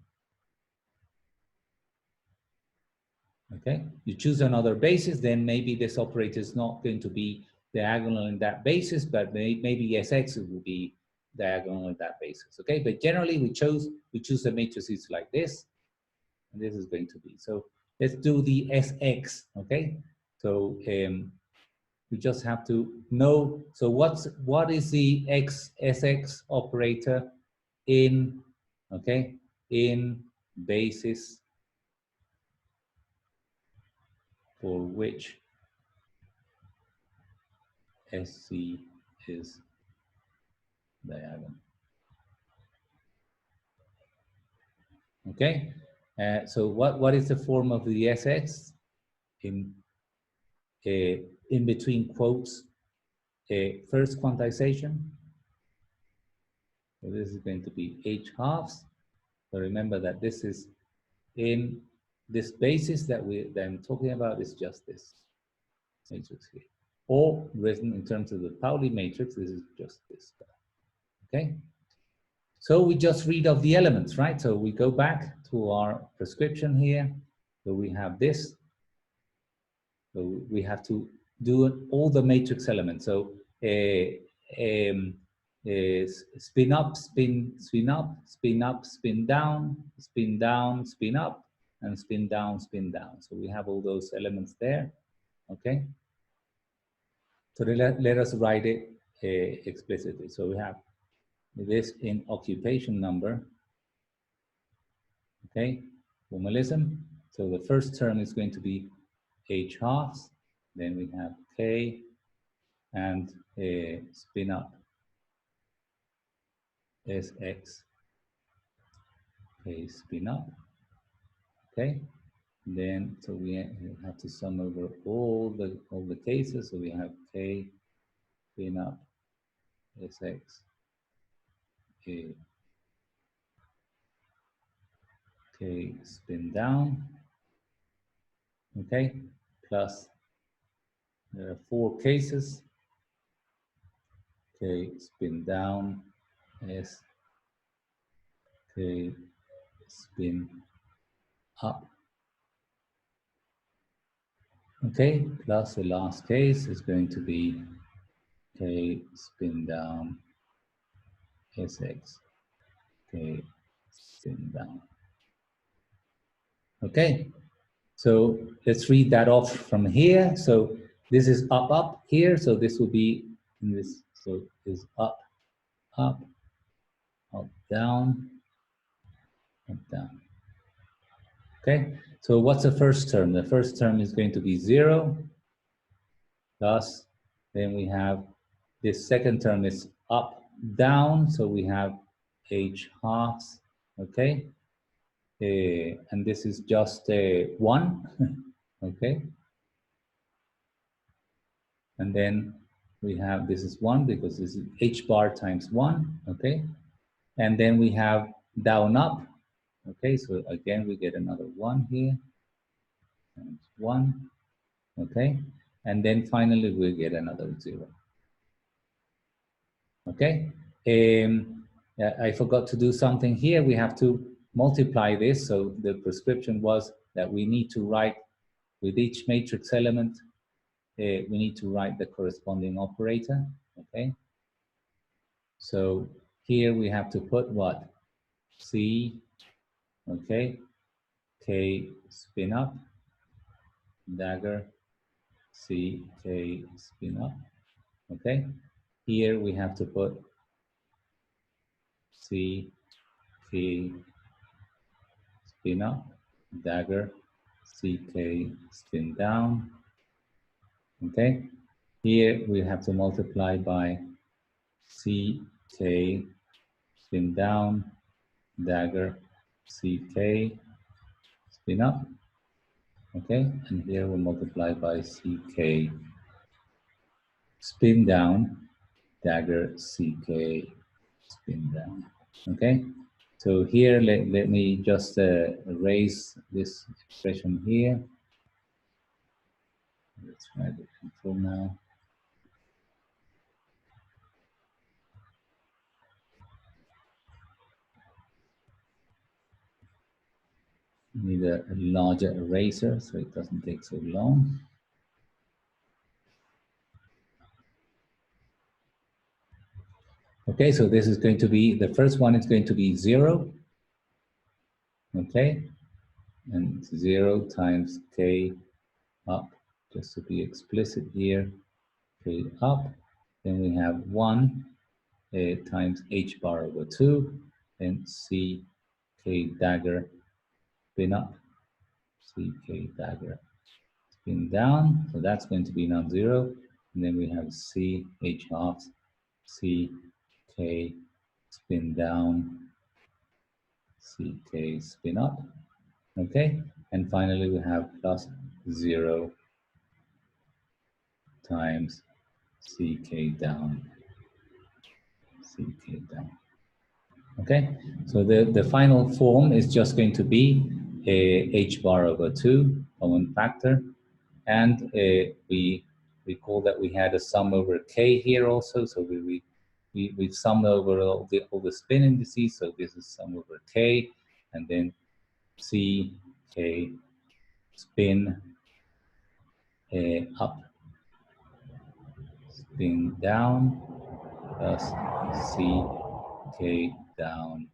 Okay, you choose another basis, then maybe this operator is not going to be diagonal in that basis, but maybe Sx will be diagonal in that basis. Okay, but generally we choose the matrices like this, and this is going to be. So let's do the SX, okay? So we just have to know, so what is the SX operator in, okay, in basis for which SC is diagonal. Okay, so what is the form of the SX? In between quotes, first quantization. So this is going to be H halves. So remember that this is in this basis that I'm talking about is just this matrix here. Or written in terms of the Pauli matrix, this is just this guy. Okay? So we just read off the elements, right? So we go back to our prescription here. So we have this. So we have to do all the matrix elements. So spin up, spin up, spin up, spin down, spin down, spin up, and spin down, spin down. So we have all those elements there, okay? So let us write it explicitly. So we have this in occupation number, okay? Formalism. So the first term is going to be H halves, then we have K, and spin up SX, K spin up, okay? Then, so we have to sum over all the cases. So we have K spin up SX, K spin down, okay? Plus, there are 4 cases. K spin down, S, K spin up. Okay, plus the last case is going to be K spin down, SX, K spin down. Okay, so let's read that off from here. So this is up, up here. So this will be in this, so is up, up, up, down, up, down. Okay, so what's the first term? The first term is going to be 0 plus, then we have this second term is up, down. So we have H halves, okay? And this is just 1, okay? And then we have, this is 1 because this is H bar times 1, okay? And then we have down, up, okay? So again, we get another 1 here, times 1, okay? And then finally, we get another 0, okay? I forgot to do something here. We have to multiply this. So the prescription was that we need to write with each matrix element, we need to write the corresponding operator, okay? So here we have to put what? C, okay, K spin up, dagger, C, K spin up, okay? Here we have to put C, K spin up, dagger, C, K spin down, okay? Here we have to multiply by C, K spin down, dagger, CK, spin up, okay? And here we multiply by CK, spin down, dagger, CK, spin down, okay? So here, let me just erase this expression here. Let's try the control now. Need a larger eraser so it doesn't take so long. Okay, so this is going to be, the first one is going to be 0. Okay, and 0 times k up, just to be explicit here, k up. Then we have 1 times h bar over 2, and c k dagger spin up, c k dagger spin down. So that's going to be non-zero. And then we have c h half, c k spin down, c k spin up. Okay, and finally we have plus 0 times ck down, ck down. Okay, so the final form is just going to be h bar over 2, common factor, and we recall that we had a sum over k here also, so we've summed over all the spin indices, so this is sum over k, and then c k spin up, spin down, plus c k down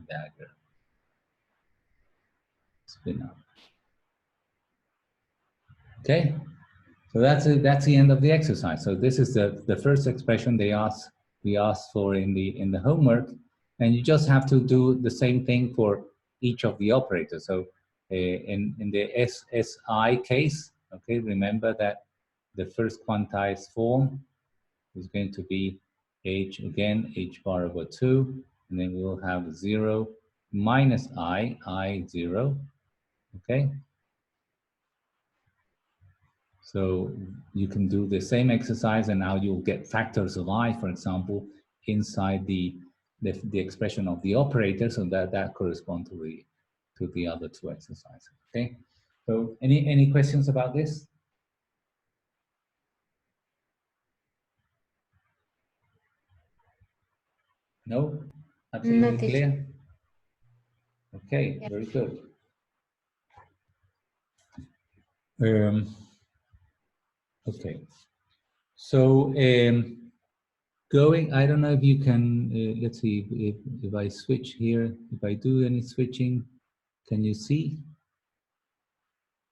dagger spin up. Okay, so that's the end of the exercise. So this is the first expression we asked for in the homework, and you just have to do the same thing for each of the operators. So in the SSI case, okay, remember that the first quantized form is going to be h bar over 2, and then we will have 0 minus I 0, okay? So you can do the same exercise, and now you'll get factors of I, for example, inside the expression of the operator, so that corresponds to the other two exercises. Okay. So any questions about this? No? Absolutely clear? Okay, yeah. Very good. Okay. So going, I don't know if you can, let's see, if I switch here, if I do any switching, can you see?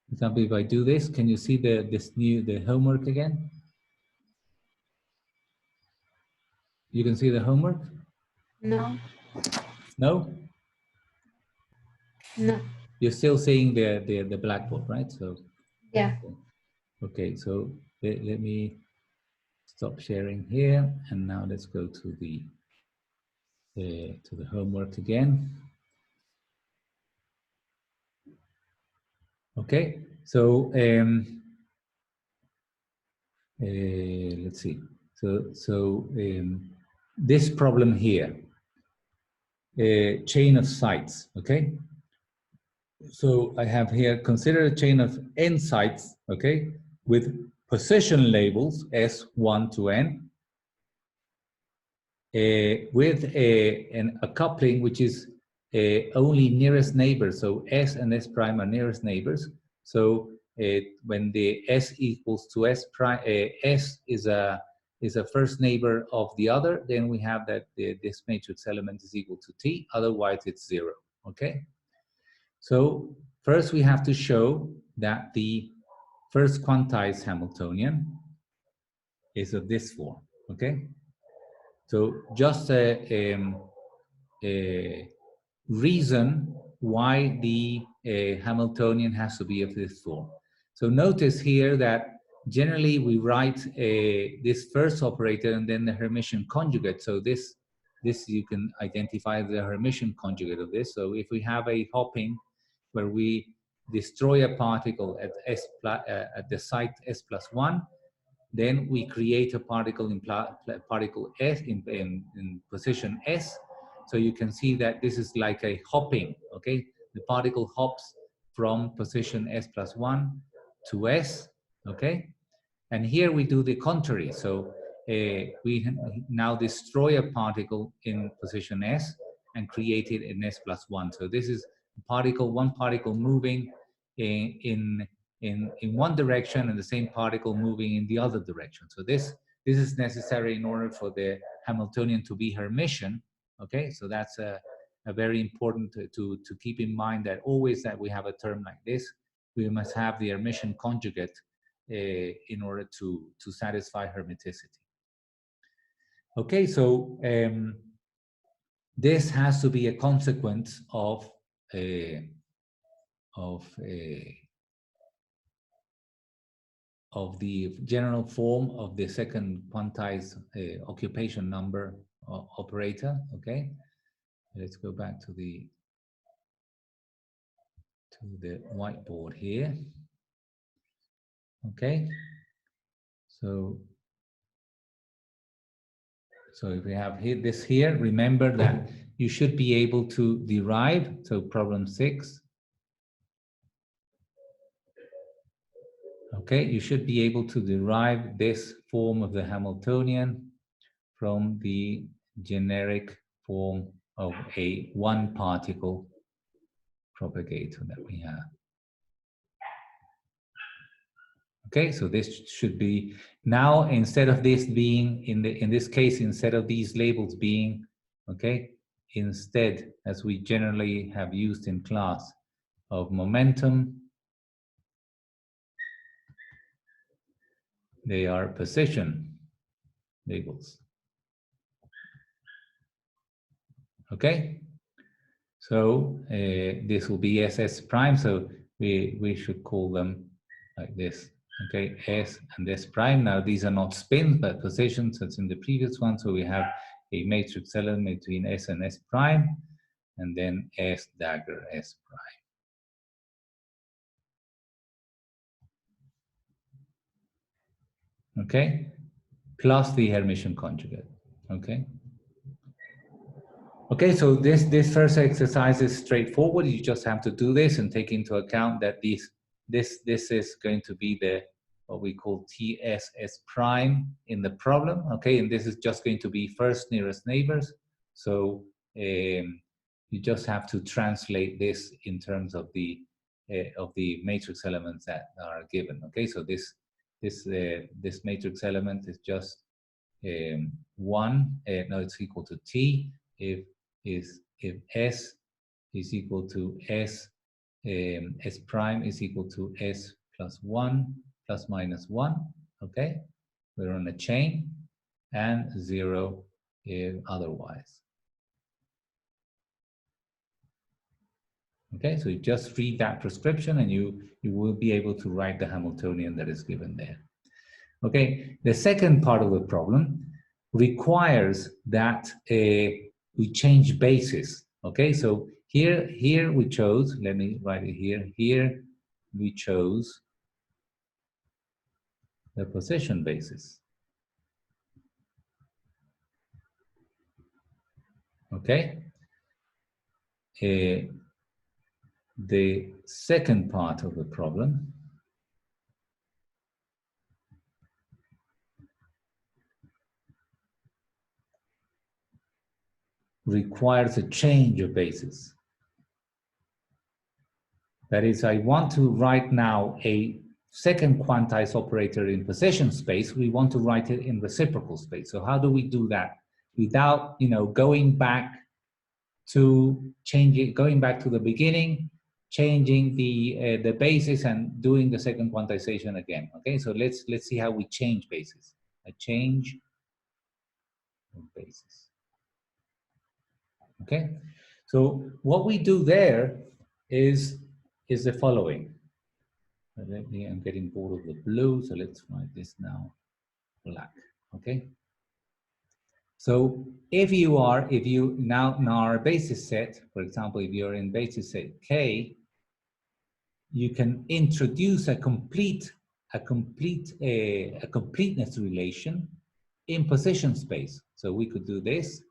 For example, if I do this, can you see the homework again? You can see the homework? No. No? No. You're still seeing the blackboard, right? So yeah. Okay, so let me stop sharing here, and now let's go to the homework again. Okay, so let's see. So this problem here, chain of sites. Okay. So I have here, consider a chain of n sites, okay, with position labels S1 to n, with a coupling which is only nearest neighbors. So S and S prime are nearest neighbors. So when the S equals to S prime, S is a first neighbor of the other, then we have that this matrix element is equal to T. Otherwise, it's 0. Okay. So first we have to show that the first quantized Hamiltonian is of this form, okay? So just a reason why the Hamiltonian has to be of this form. So notice here that generally we write this first operator and then the Hermitian conjugate. So this you can identify the Hermitian conjugate of this. So if we have a hopping where we destroy a particle at the site S+1, then we create a particle in particle S in position S. So you can see that this is like a hopping, okay? The particle hops from position S+1 to S, okay? And here we do the contrary. So we now destroy a particle in position S and create it in S+1. So this is one particle moving in one direction and the same particle moving in the other direction. So this is necessary in order for the Hamiltonian to be Hermitian. Okay, so that's a very important to keep in mind that always that we have a term like this, we must have the Hermitian conjugate in order to satisfy hermiticity. Okay, so this has to be a consequence of the general form of the second quantized occupation number operator. Okay, let's go back to the whiteboard here. Okay, so if we have this here, remember that you should be able to derive, so problem 6. Okay, you should be able to derive this form of the Hamiltonian from the generic form of a one particle propagator that we have. Okay, so this should be now, instead of this being in this case, instead of these labels being, okay, instead, as we generally have used in class, of momentum, they are position labels. Okay, so this will be SS prime, so we should call them like this. Okay, S and S prime. Now these are not spins but positions as in the previous one, so we have a matrix element between S and S prime, and then S dagger S prime. Okay, plus the Hermitian conjugate. Okay. Okay, so this first exercise is straightforward. You just have to do this and take into account that this is going to be the what we call TSS prime in the problem. Okay, and this is just going to be first nearest neighbors. So you just have to translate this in terms of the matrix elements that are given. Okay, so this matrix element is just 1. No, it's equal to T if S is equal to S, S prime is equal to S plus 1 plus minus 1, okay? We're on a chain, and 0 if otherwise. Okay, so you just read that prescription and you will be able to write the Hamiltonian that is given there. Okay, the second part of the problem requires that we change basis. Okay, so here we chose, let me write it here we chose the position basis. Okay, the second part of the problem requires a change of basis. That is, I want to write now a second quantized operator in position space. We want to write it in reciprocal space. So how do we do that without, going back to going back to the beginning, changing the basis and doing the second quantization again? Okay, so let's see how we change basis. A change of basis. Okay, so what we do there is the following. I'm getting bored of the blue, so let's write this now black. Okay. So if you now in our basis set, for example, if you're in basis set K, you can introduce a completeness relation in position space. So we could do this.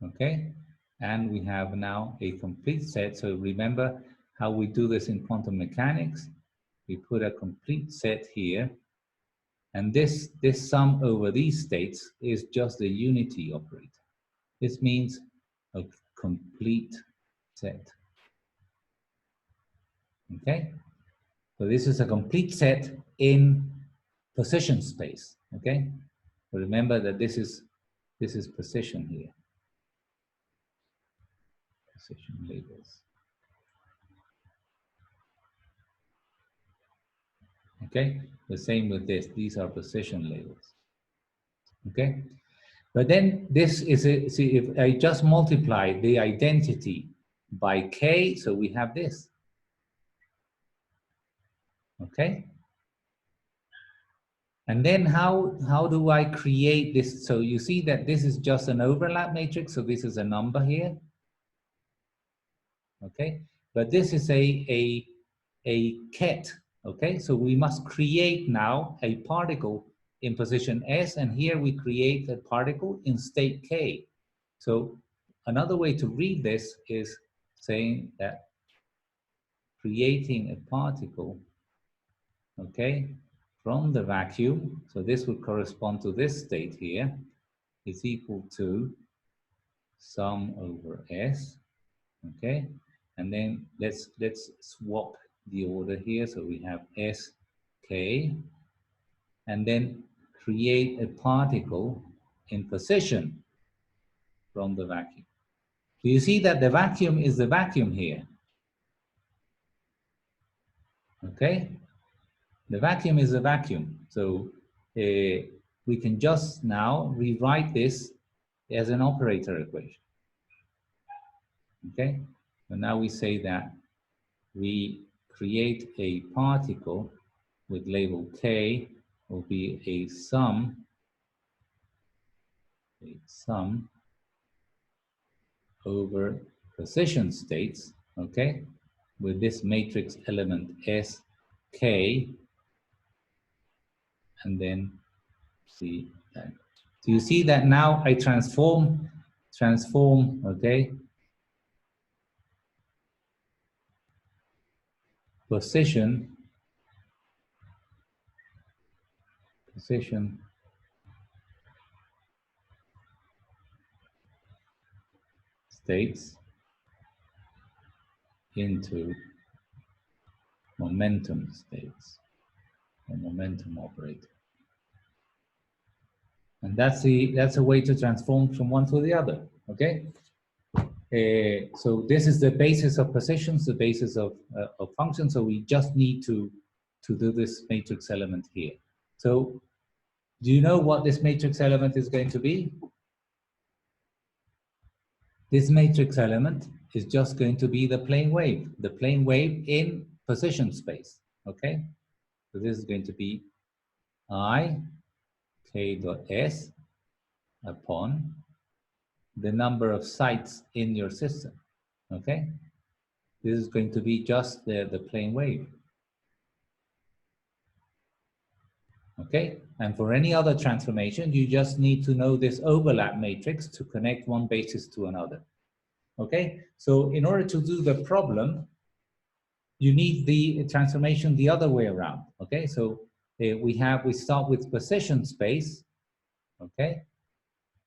Okay, and we have now a complete set. So remember how we do this in quantum mechanics. We put a complete set here, and this sum over these states is just the unity operator. This means a complete set. Okay, so this is a complete set in position space. Okay, so remember that this is position here. position labels. Okay, the same with this. These are position labels. Okay, but then this is a, see, if I just multiply the identity by k, so we have this. Okay, and then how do I create this? So you see that this is just an overlap matrix, so this is a number here. Okay, but this is a ket. Okay, so we must create now a particle in position S, and here we create a particle in state K. So another way to read this is saying that creating a particle, okay, from the vacuum, so this would correspond to this state here, is equal to sum over S, okay? And then let's swap the order here. So we have S, K, and then create a particle in position from the vacuum. Do you see that the vacuum is the vacuum here? Okay? The vacuum is a vacuum. So we can just now rewrite this as an operator equation. Okay? So now we say that we create a particle with label K will be a sum over position states, okay, with this matrix element S, K, and then see that. So you see that now I transform, okay, position states into momentum states, or momentum operator. And that's a way to transform from one to the other, okay? So this is the basis of positions, the basis of functions. So we just need to do this matrix element here. So do you know what this matrix element is going to be? This matrix element is just going to be the plane wave in position space, okay? So this is going to be I k dot s upon the number of sites in your system, okay? This is going to be just the plane wave. Okay, and for any other transformation, you just need to know this overlap matrix to connect one basis to another. Okay, so in order to do the problem, you need the transformation the other way around. Okay, so we start with position space. Okay,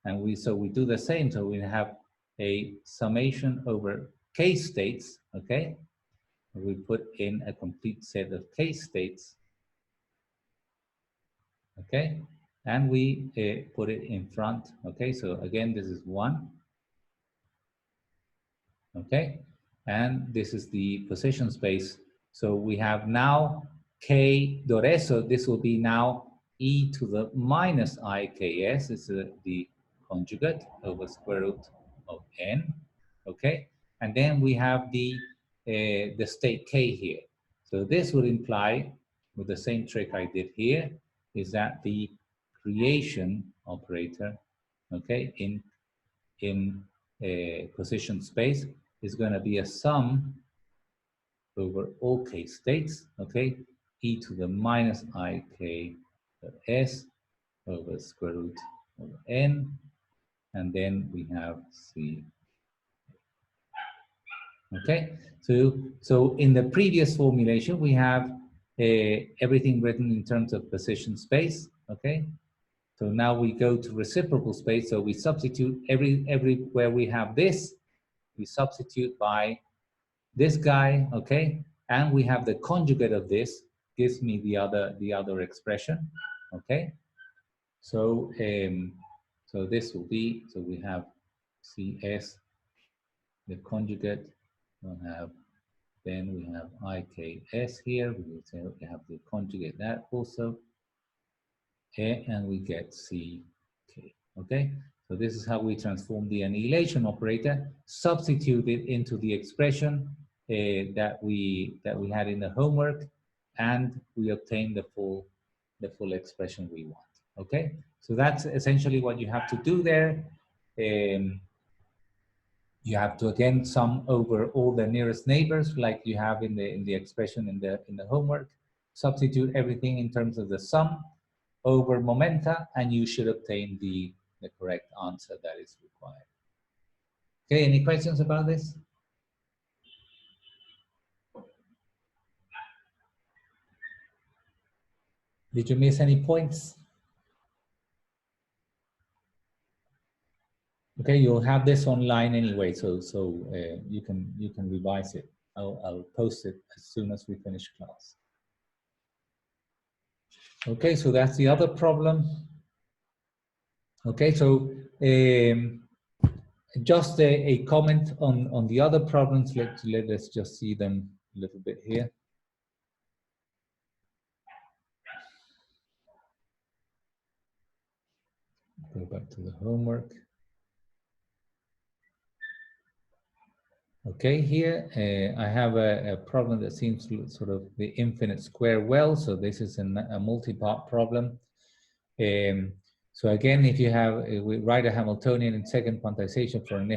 and we do the same. So we have a summation over k states. Okay, we put in a complete set of k states. Okay, and we put it in front. Okay, so again, this is 1. Okay, and this is the position space. So we have now k dot s, so this will be now e to the minus IKS, is the conjugate over square root of n. Okay, and then we have the state k here. So this would imply, with the same trick I did here, is that the creation operator, okay, in position space is going to be a sum over all k states, okay, e to the minus ik s over square root of n, and then we have c. Okay, so in the previous formulation we have everything written in terms of position space, okay. So now we go to reciprocal space. So we substitute everywhere we have this, we substitute by this guy, okay? And we have the conjugate of this, gives me the other expression, okay? So so this will be, so we have CS the conjugate. We'll have, then we have IKS here. We have the conjugate that also. And we get CK, okay? So this is how we transform the annihilation operator, substitute it into the expression that we had in the homework, and we obtain the full expression we want, okay? So that's essentially what you have to do there. You have to again sum over all the nearest neighbors, like you have in the expression in the homework. Substitute everything in terms of the sum over momenta, and you should obtain the correct answer that is required. Okay, any questions about this? Did you miss any points? Okay, you'll have this online anyway, so you can revise it. I'll post it as soon as we finish class. Okay, so that's the other problem. Okay, so just a comment on the other problems. Let's just see them a little bit here. Go back to the homework. Okay, here I have a problem that seems sort of the infinite square well. So this is a multi-part problem. So again, if you have, we write a Hamiltonian in second quantization for an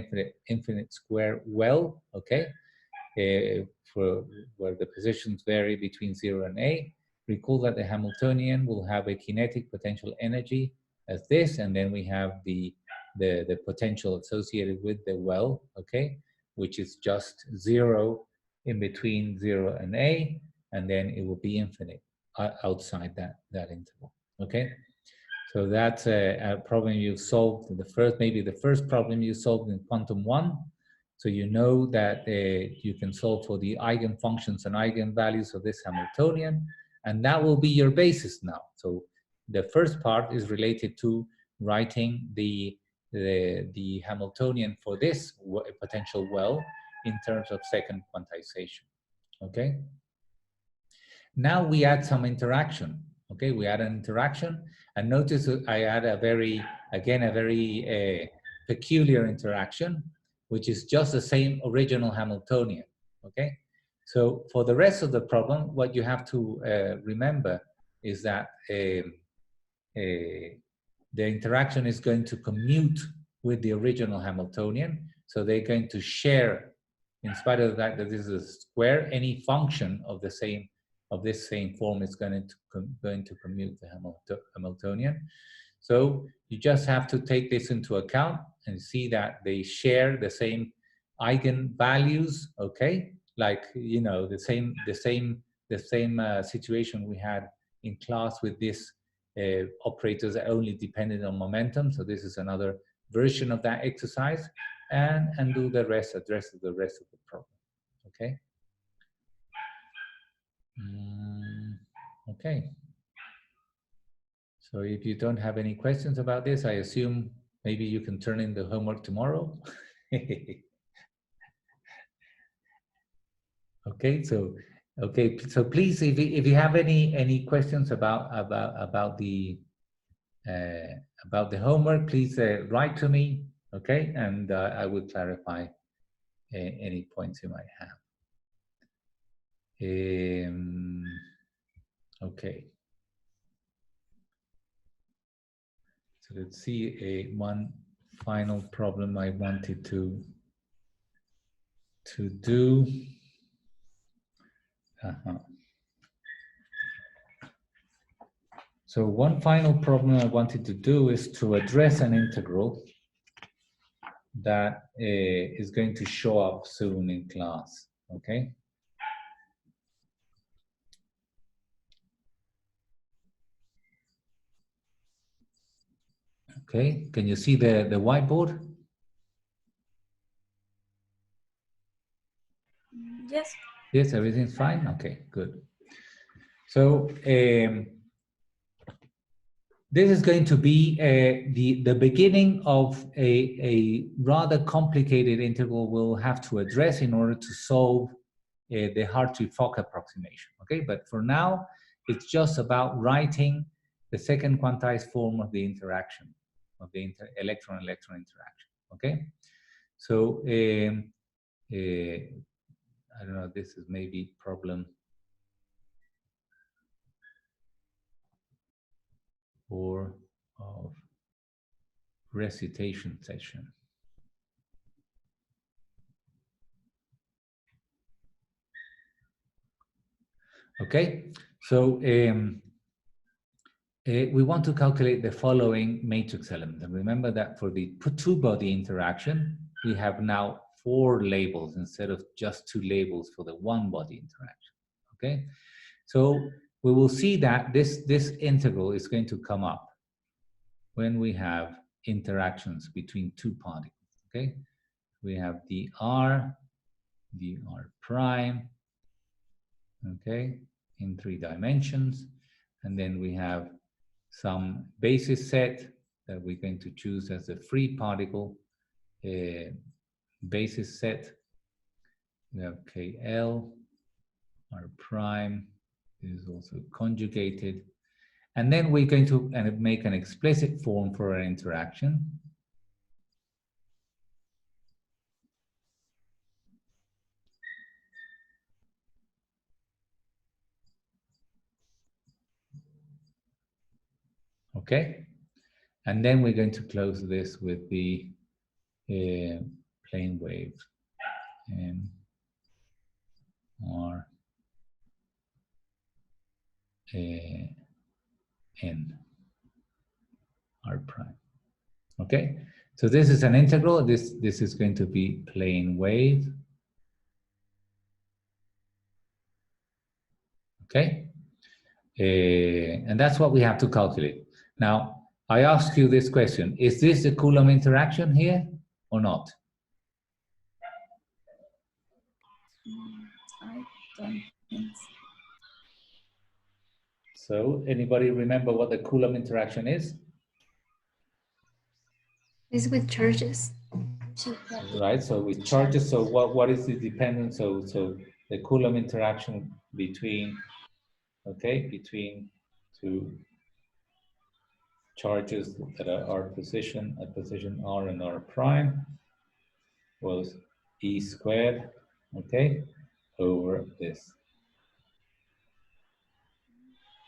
infinite square well, okay, for where the positions vary between 0 and A. Recall that the Hamiltonian will have a kinetic potential energy as this, and then we have the potential associated with the well, okay, which is just 0 in between 0 and A, and then it will be infinite outside that interval, okay? So that's a problem you've solved. Maybe the first problem you solved in quantum 1. So you know that you can solve for the eigenfunctions and eigenvalues of this Hamiltonian, and that will be your basis now. So the first part is related to writing the Hamiltonian for this potential well in terms of second quantization, okay? Now we add some interaction, okay? We add an interaction, and notice I add a very peculiar interaction, which is just the same original Hamiltonian, okay? So for the rest of the problem, what you have to remember is that the interaction is going to commute with the original Hamiltonian. So they're going to share, in spite of the fact that this is a square, any function of this same form is going to commute the Hamiltonian. So you just have to take this into account and see that they share the same eigenvalues, okay? Like, you know, the same situation we had in class with this operators that only depended on momentum. So this is another version of that exercise, and do the rest, address the rest of the problem, okay? Okay. So if you don't have any questions about this, I assume maybe you can turn in the homework tomorrow. Okay, so please, if you have any questions about the homework, please write to me, okay, and I will clarify any points you might have. Okay. So let's see one final problem I wanted to do. So one final problem I wanted to do is to address an integral that is going to show up soon in class, okay? Okay, can you see the whiteboard? Yes. Yes, everything's fine? Okay, good. So this is going to be the beginning of a rather complicated integral we'll have to address in order to solve the Hartree-Fock approximation, okay? But for now, it's just about writing the second quantized form of the interaction, of the electron-electron interaction, okay? So, I don't know, this is maybe problem 4 of recitation session. Okay, so we want to calculate the following matrix element. And remember that for the two-body interaction, we have now 4 labels instead of just 2 labels for the one-body interaction. Okay, so we will see that this integral is going to come up when we have interactions between 2 particles. Okay, we have dr prime, okay, in 3 dimensions, and then we have some basis set that we're going to choose as a free particle basis set. We have KL, R prime is also conjugated. And then we're going to make an explicit form for our interaction. Okay, and then we're going to close this with the plane wave and R N R prime. Okay, so this is an integral. This is going to be plane wave. Okay, and that's what we have to calculate. Now, I ask you this question: is this the Coulomb interaction here or not? I don't think so. Anybody remember what the Coulomb interaction is? It's with charges. Right, so with charges, so what is the dependence? So the Coulomb interaction between, okay, between 2 charges that are at position R and R prime was E squared, okay, over this.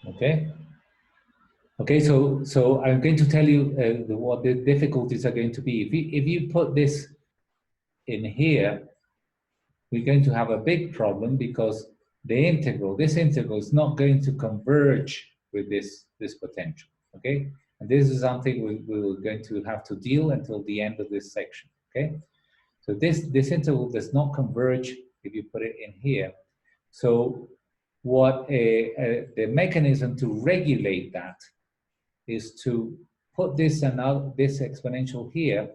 Okay. Okay, so I'm going to tell you what the difficulties are going to be. If you put this in here, we're going to have a big problem because this integral is not going to converge with this potential. Okay, and this is something we're going to have to deal until the end of this section. Okay, so this interval does not converge if you put it in here. So what the mechanism to regulate that is to put this and out this exponential here,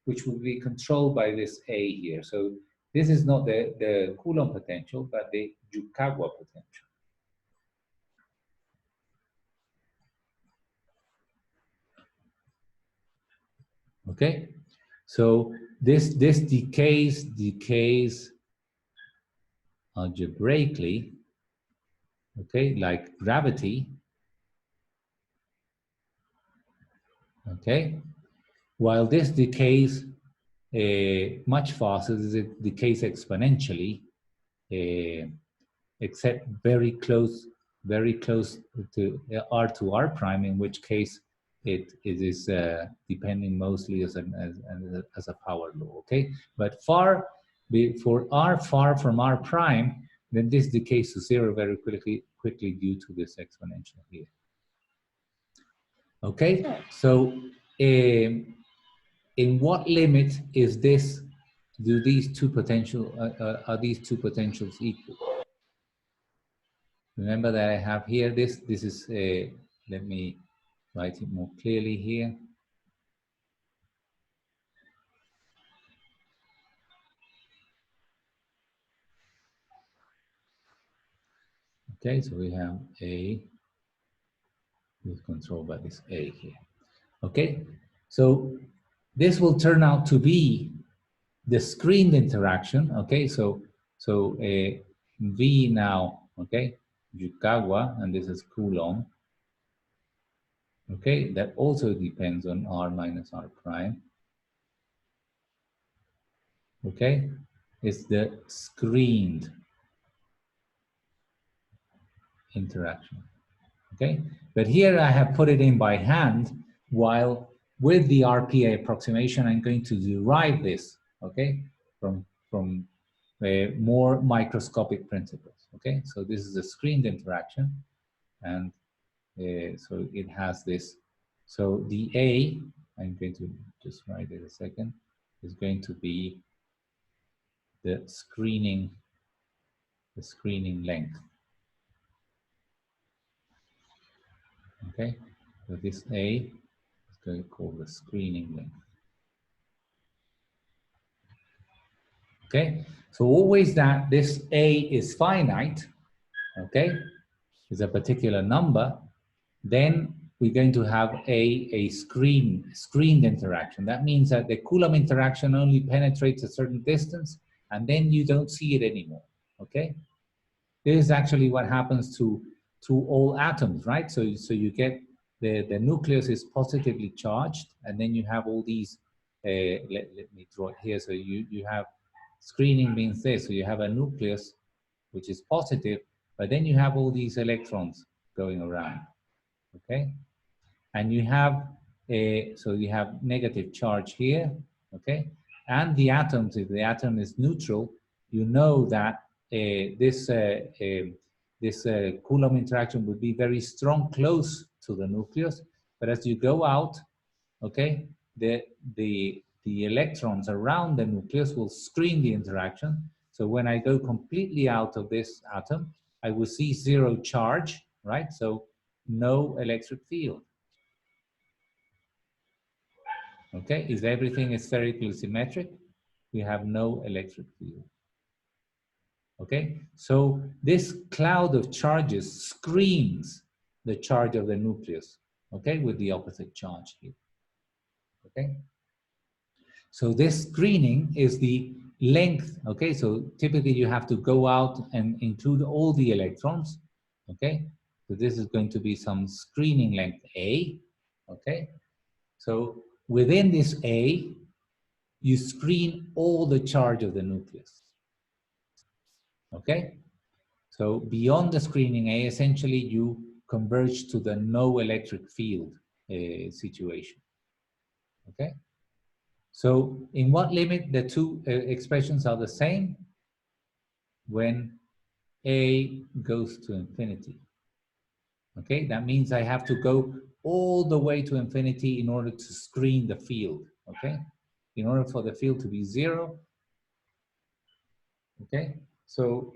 which will be controlled by this A here. So this is not the Coulomb potential, but the Yukawa potential. Okay, so this decays algebraically, okay, like gravity, okay, while this decays much faster, it decays exponentially, except very close to R to R prime, in which case it is depending mostly as a power law, okay? But for R far from R prime, then this decays to 0 very quickly due to this exponential here. Okay, so in what limit is this? Do these two potential are these two potentials equal? Remember that I have here this is let me write it more clearly here. Okay, so we have A, is controlled by this A here. Okay, so this will turn out to be the screened interaction. Okay, so V now, okay, Yukawa, and this is Coulomb. Okay, that also depends on R minus R prime. Okay, it's the screened interaction. Okay, but here I have put it in by hand, while with the RPA approximation, I'm going to derive this, okay, from more microscopic principles. Okay, so this is a screened interaction, and so it has this. So the A, I'm going to just write it a second, is going to be the screening length. Okay, so this A is going to call the screening length. Okay, so always that this A is finite, okay, is a particular number, then we're going to have a screened interaction. That means that the Coulomb interaction only penetrates a certain distance, and then you don't see it anymore, okay? This is actually what happens to all atoms, right? So you get the nucleus is positively charged, and then you have all these, let me draw it here. So you have screening means this. So you have a nucleus, which is positive, but then you have all these electrons going around, okay? And you have, so you have negative charge here, okay? And the atoms, if the atom is neutral, you know that this Coulomb interaction would be very strong close to the nucleus, but as you go out, okay, the electrons around the nucleus will screen the interaction. So when I go completely out of this atom, I will see zero charge, right? So no electric field. Okay, if everything is spherically symmetric, we have no electric field. Okay, so this cloud of charges screens the charge of the nucleus, okay, with the opposite charge here. Okay, so this screening is the length. Okay, so typically you have to go out and include all the electrons. Okay, so this is going to be some screening length A. Okay, so within this A, you screen all the charge of the nucleus. Okay? So beyond the screening A, essentially you converge to the no electric field situation. Okay? So in what limit the two expressions are the same? When A goes to infinity. Okay? That means I have to go all the way to infinity in order to screen the field. Okay? In order for the field to be zero. Okay? So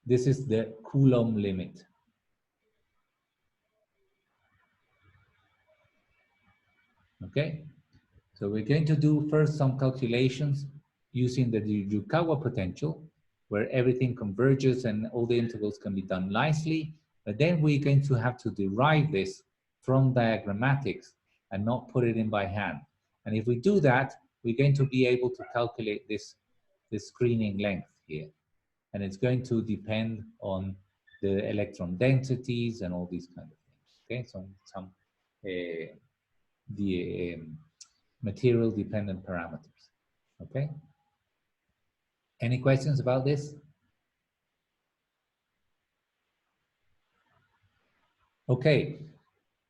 this is the Coulomb limit. Okay, so we're going to do first some calculations using the Yukawa potential, where everything converges and all the integrals can be done nicely. But then we're going to have to derive this from diagrammatics and not put it in by hand. And if we do that, we're going to be able to calculate this screening length here. And it's going to depend on the electron densities and all these kind of things. Okay, so some the material dependent parameters. Okay. Any questions about this? Okay.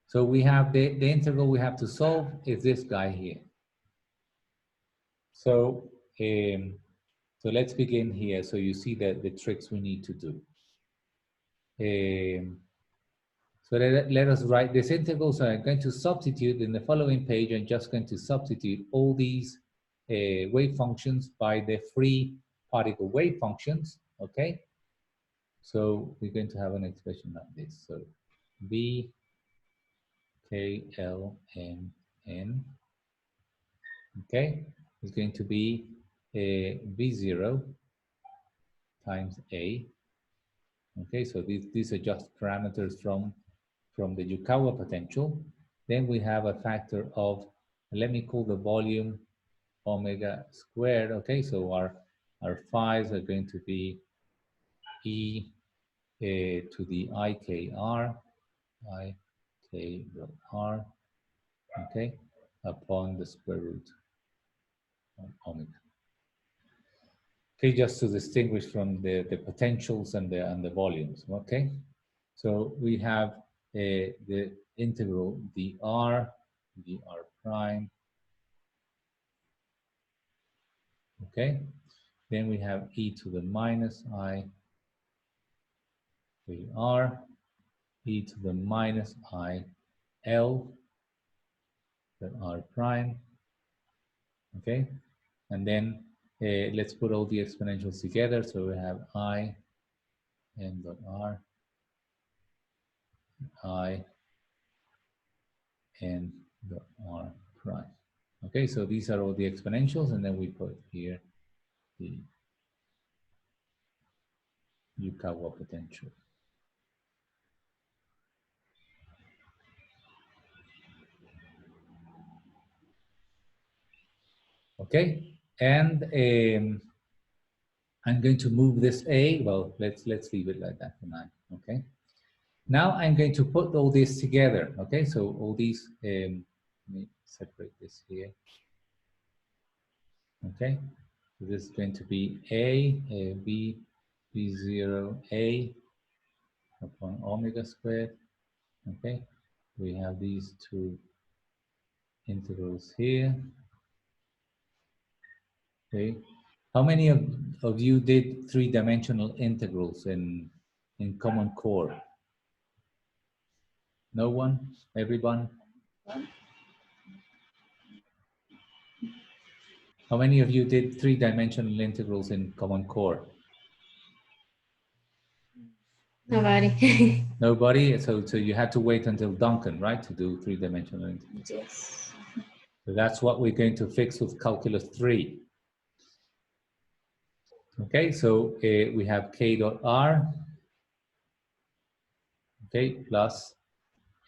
So we have the integral we have to solve is this guy here. So so let's begin here. So you see the tricks we need to do. So let us write this integral. So I'm going to substitute in the following page. I'm just going to substitute all these wave functions by the free particle wave functions. Okay. So we're going to have an expression like this. So B K L M N. Okay, is going to be V0 times A. Okay, so these are just parameters from from the Yukawa potential, then we have a factor of, let me call the volume omega squared. Okay, so our phi's are going to be e to the ikr, ik.r, okay, upon the square root of omega. Okay, just to distinguish from the potentials and the volumes. Okay, so we have the integral dr prime. Okay, then we have e to the minus I r, e to the minus I L, that r prime. Okay, and then let's put all the exponentials together. So we have I n dot r, I n dot r prime. Okay, so these are all the exponentials, and then we put here the Yukawa potential. Okay, and I'm going to move this A. Well, let's leave it like that for now. Okay. Now I'm going to put all this together. Okay, so all these. Let me separate this here. Okay, so this is going to be A, B, B0, A upon omega squared. Okay, we have these two integrals here. Okay, how many of you did three-dimensional integrals in Common Core? No one? Everyone? How many of you did three-dimensional integrals in Common Core? Nobody. Nobody? So you had to wait until Duncan, right, to do three-dimensional integrals? Yes. So that's what we're going to fix with Calculus 3. Okay, so we have k dot r, okay, plus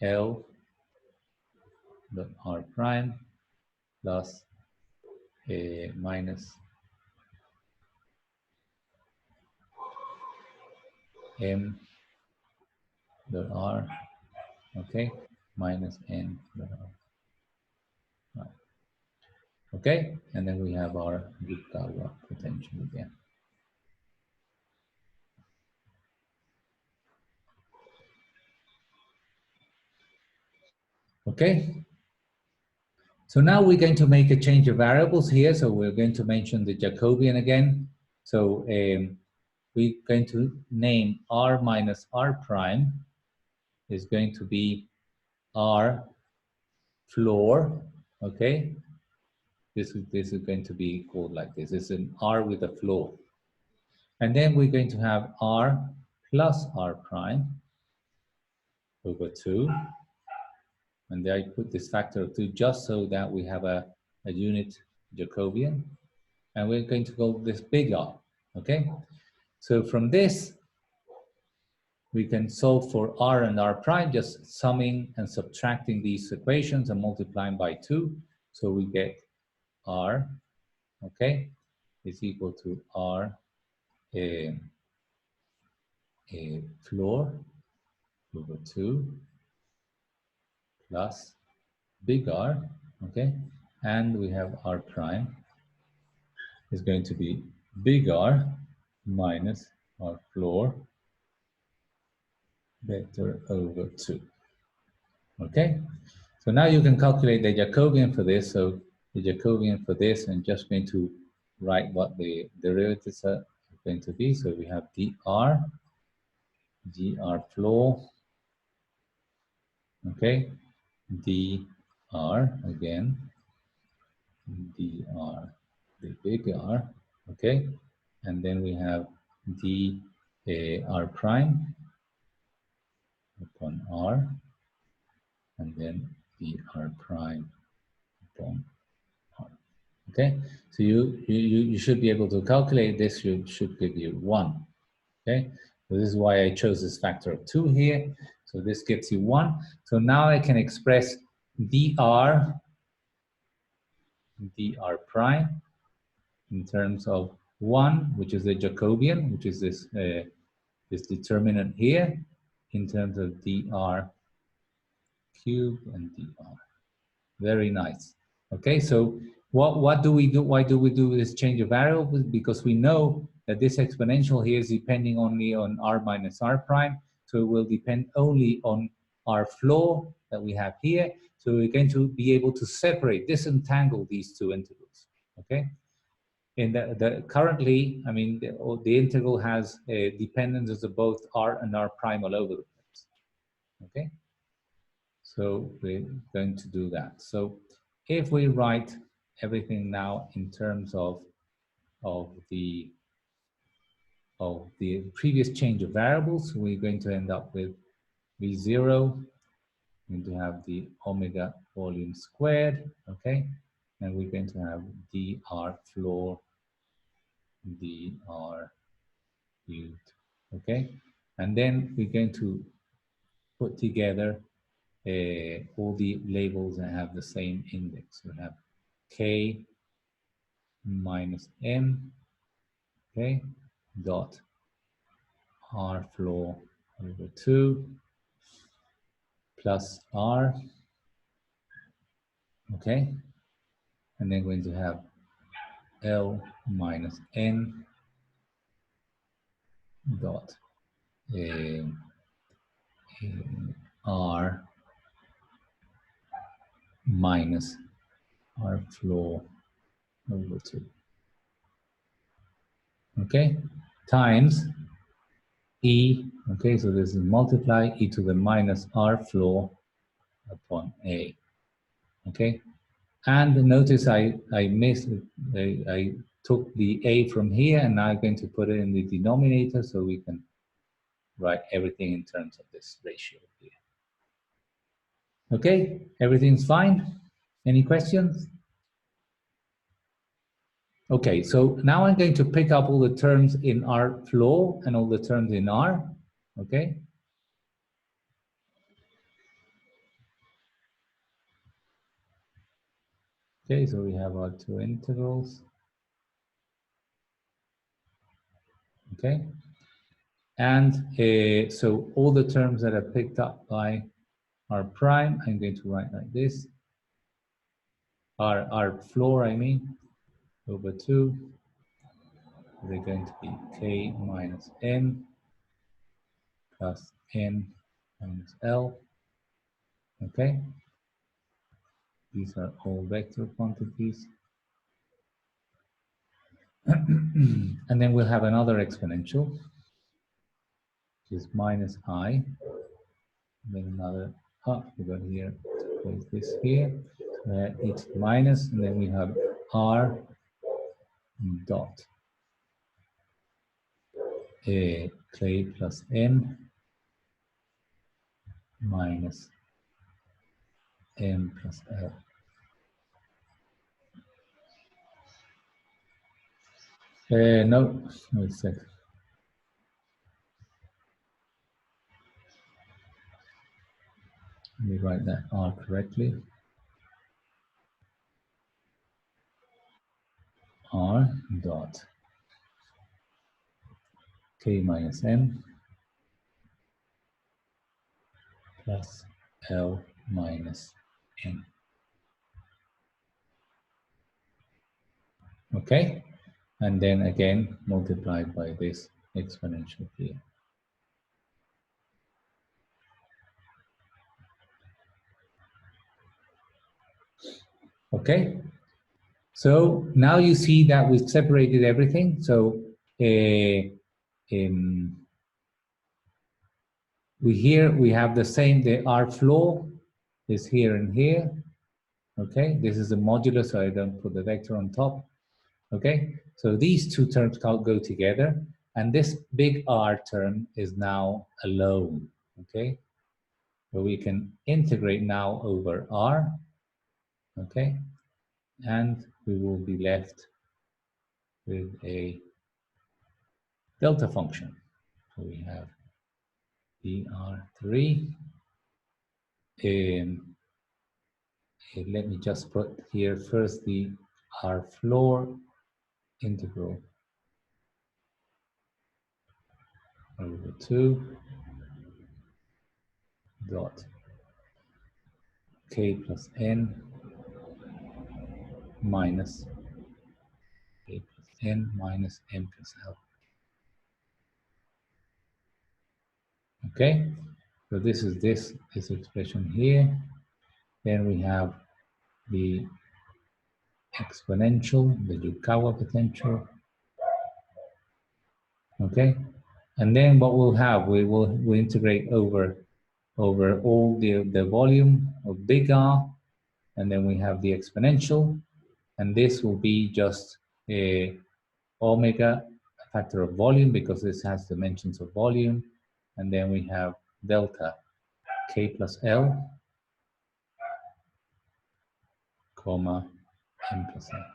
L dot r prime plus minus m dot r, okay, minus n dot r. Right. Okay, and then we have our Yukawa potential again. Okay, so now we're going to make a change of variables here. So we're going to mention the Jacobian again. So we're going to name r minus r prime is going to be r floor, okay? This is going to be called like this. It's an r with a floor. And then we're going to have r plus r prime over 2. And there I put this factor of 2 just so that we have a unit Jacobian. And we're going to go this big R, okay? So from this, we can solve for r and r prime, just summing and subtracting these equations and multiplying by 2. So we get r, okay, is equal to r floor over 2 plus big R, okay? And we have r prime is going to be big R minus r floor vector over 2, okay? So now you can calculate the Jacobian for this. So the Jacobian for this, I'm just going to write what the derivatives are going to be. So we have dr floor, okay, dr again, dr, the big R, okay, and then we have dr prime upon r, and then dr prime upon r. Okay, so you should be able to calculate this. Should give you 1. Okay, so this is why I chose this factor of 2 here. So this gets you 1. So now I can express dr prime in terms of 1, which is the Jacobian, which is this, this determinant here, in terms of dr cubed and dr. Very nice. Okay, so what do we do? Why do we do this change of variables? Because we know that this exponential here is depending only on r minus r prime, so it will depend only on our floor that we have here. So we're going to be able to separate, disentangle these two integrals. Okay, and currently, I mean, the integral has dependences of both r and r prime all over the place. Okay. So we're going to do that. So if we write everything now in terms of the previous change of variables, we're going to end up with V0. We're going to have the omega volume squared, okay? And we're going to have dr floor, dr cubed, okay? And then we're going to put together all the labels that have the same index. We have k minus m, okay, dot r floor over 2 plus r, okay, and then we're going to have l minus n dot r minus r floor over 2, okay, times e, okay, so this is multiply e to the minus r floor upon a, okay, and notice I missed, I took the a from here and now I'm going to put it in the denominator so we can write everything in terms of this ratio here. Okay, everything's fine? Any questions? Okay, so now I'm going to pick up all the terms in R floor and all the terms in R, okay? Okay, so we have our two integrals, okay? And so all the terms that are picked up by R prime, I'm going to write like this. R floor, I mean, over 2, they're going to be k minus n plus n minus l, okay? These are all vector quantities. And then we'll have another exponential, which is minus I. And then another, we got here, place this here. It's minus, and then we have R dot k plus n minus m plus l. No, wait a sec. Let me write that R correctly. R dot k minus m plus L minus n. Okay, and then again multiplied by this exponential here. Okay, so now you see that we've separated everything. So we have the same, the R floor is here and here. Okay, this is a modular, so I don't put the vector on top. Okay, so these two terms go together, and this big R term is now alone. Okay, so we can integrate now over R. Okay, and we will be left with a delta function. So we have dr3 let me just put here first our floor integral over 2 dot k plus n minus k plus n minus m plus l. Okay, so this is this expression here. Then we have the exponential, the Yukawa potential. Okay, and then what we'll have, we'll integrate over all the volume of big R, and then we have the exponential, and this will be just a omega, a factor of volume, because this has dimensions of volume, and then we have delta k plus L, comma, m plus n.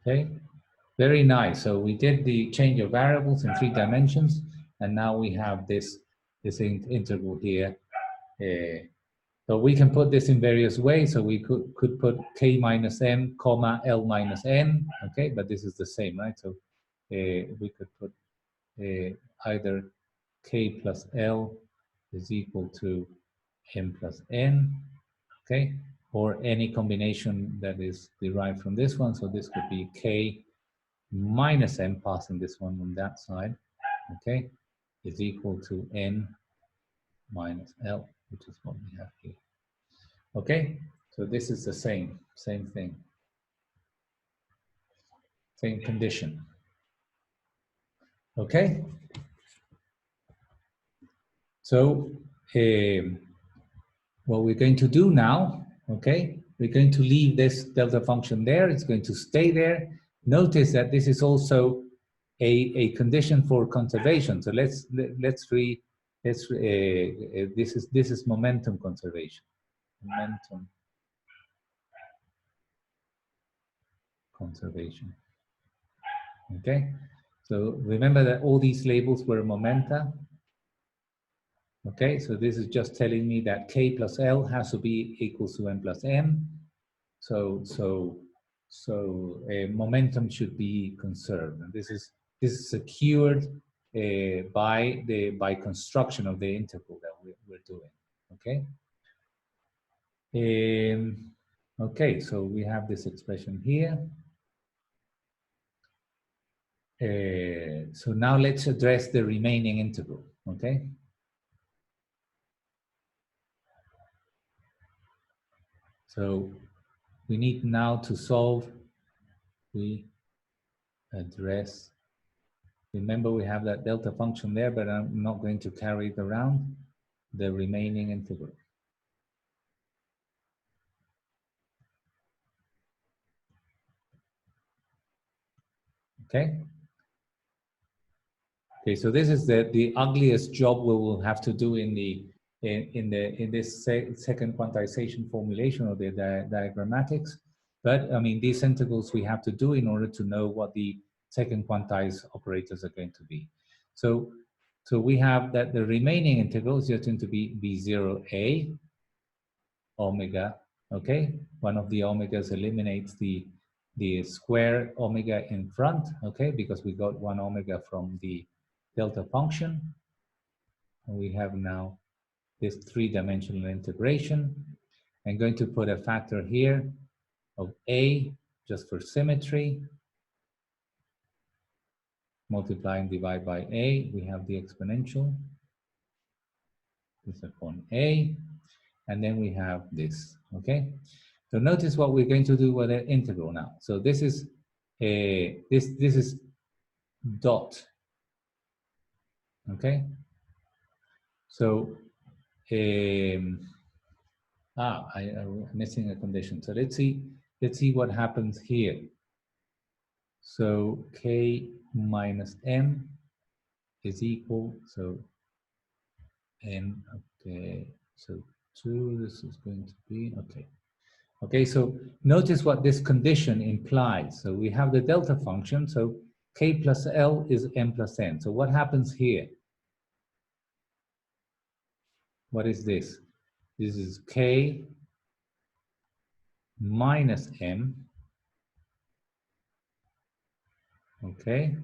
Okay, very nice. So we did the change of variables in 3 dimensions, and now we have this integral here. So we can put this in various ways. So we could put k minus m, comma, L minus n, okay, but this is the same, right? So we could put either k plus L is equal to m plus n, okay, or any combination that is derived from this one. So this could be k minus m, passing this one on that side, okay, is equal to n minus L, which is what we have here. Okay, so this is the same thing, same condition. Okay, so what we're going to do now, okay, we're going to leave this delta function there. It's going to stay there. Notice that this is also a condition for conservation. So this is momentum conservation. Momentum conservation. Okay, so remember that all these labels were momenta. Okay, so this is just telling me that k plus L has to be equals to m plus m. So momentum should be conserved, and this is secured by construction of the integral that we're doing. Okay. Okay, so we have this expression here. So now let's address the remaining integral. Okay. So we need now to solve the address. Remember, we have that delta function there, but I'm not going to carry it around. The remaining integral. Okay. Okay, so this is the ugliest job we will have to do in this second quantization formulation of the diagrammatics. But I mean, these integrals we have to do in order to know what the second quantized operators are going to be. So we have that the remaining integral is just going to be B0A omega. Okay, one of the omegas eliminates the square omega in front. Okay, because we got one omega from the delta function. And we have now this 3-dimensional integration. I'm going to put a factor here of A just for symmetry. Multiply and divide by A. We have the exponential. This upon A. And then we have this. Okay. So notice what we're going to do with the integral now. So this is this is dot. Okay. So I'm missing a condition. So let's see what happens here. So k minus m is equal, so n, okay, so 2, this is going to be, okay. Okay, so notice what this condition implies. So we have the delta function, so k plus L is m plus n. So what happens here? what is this? This is K minus M, okay?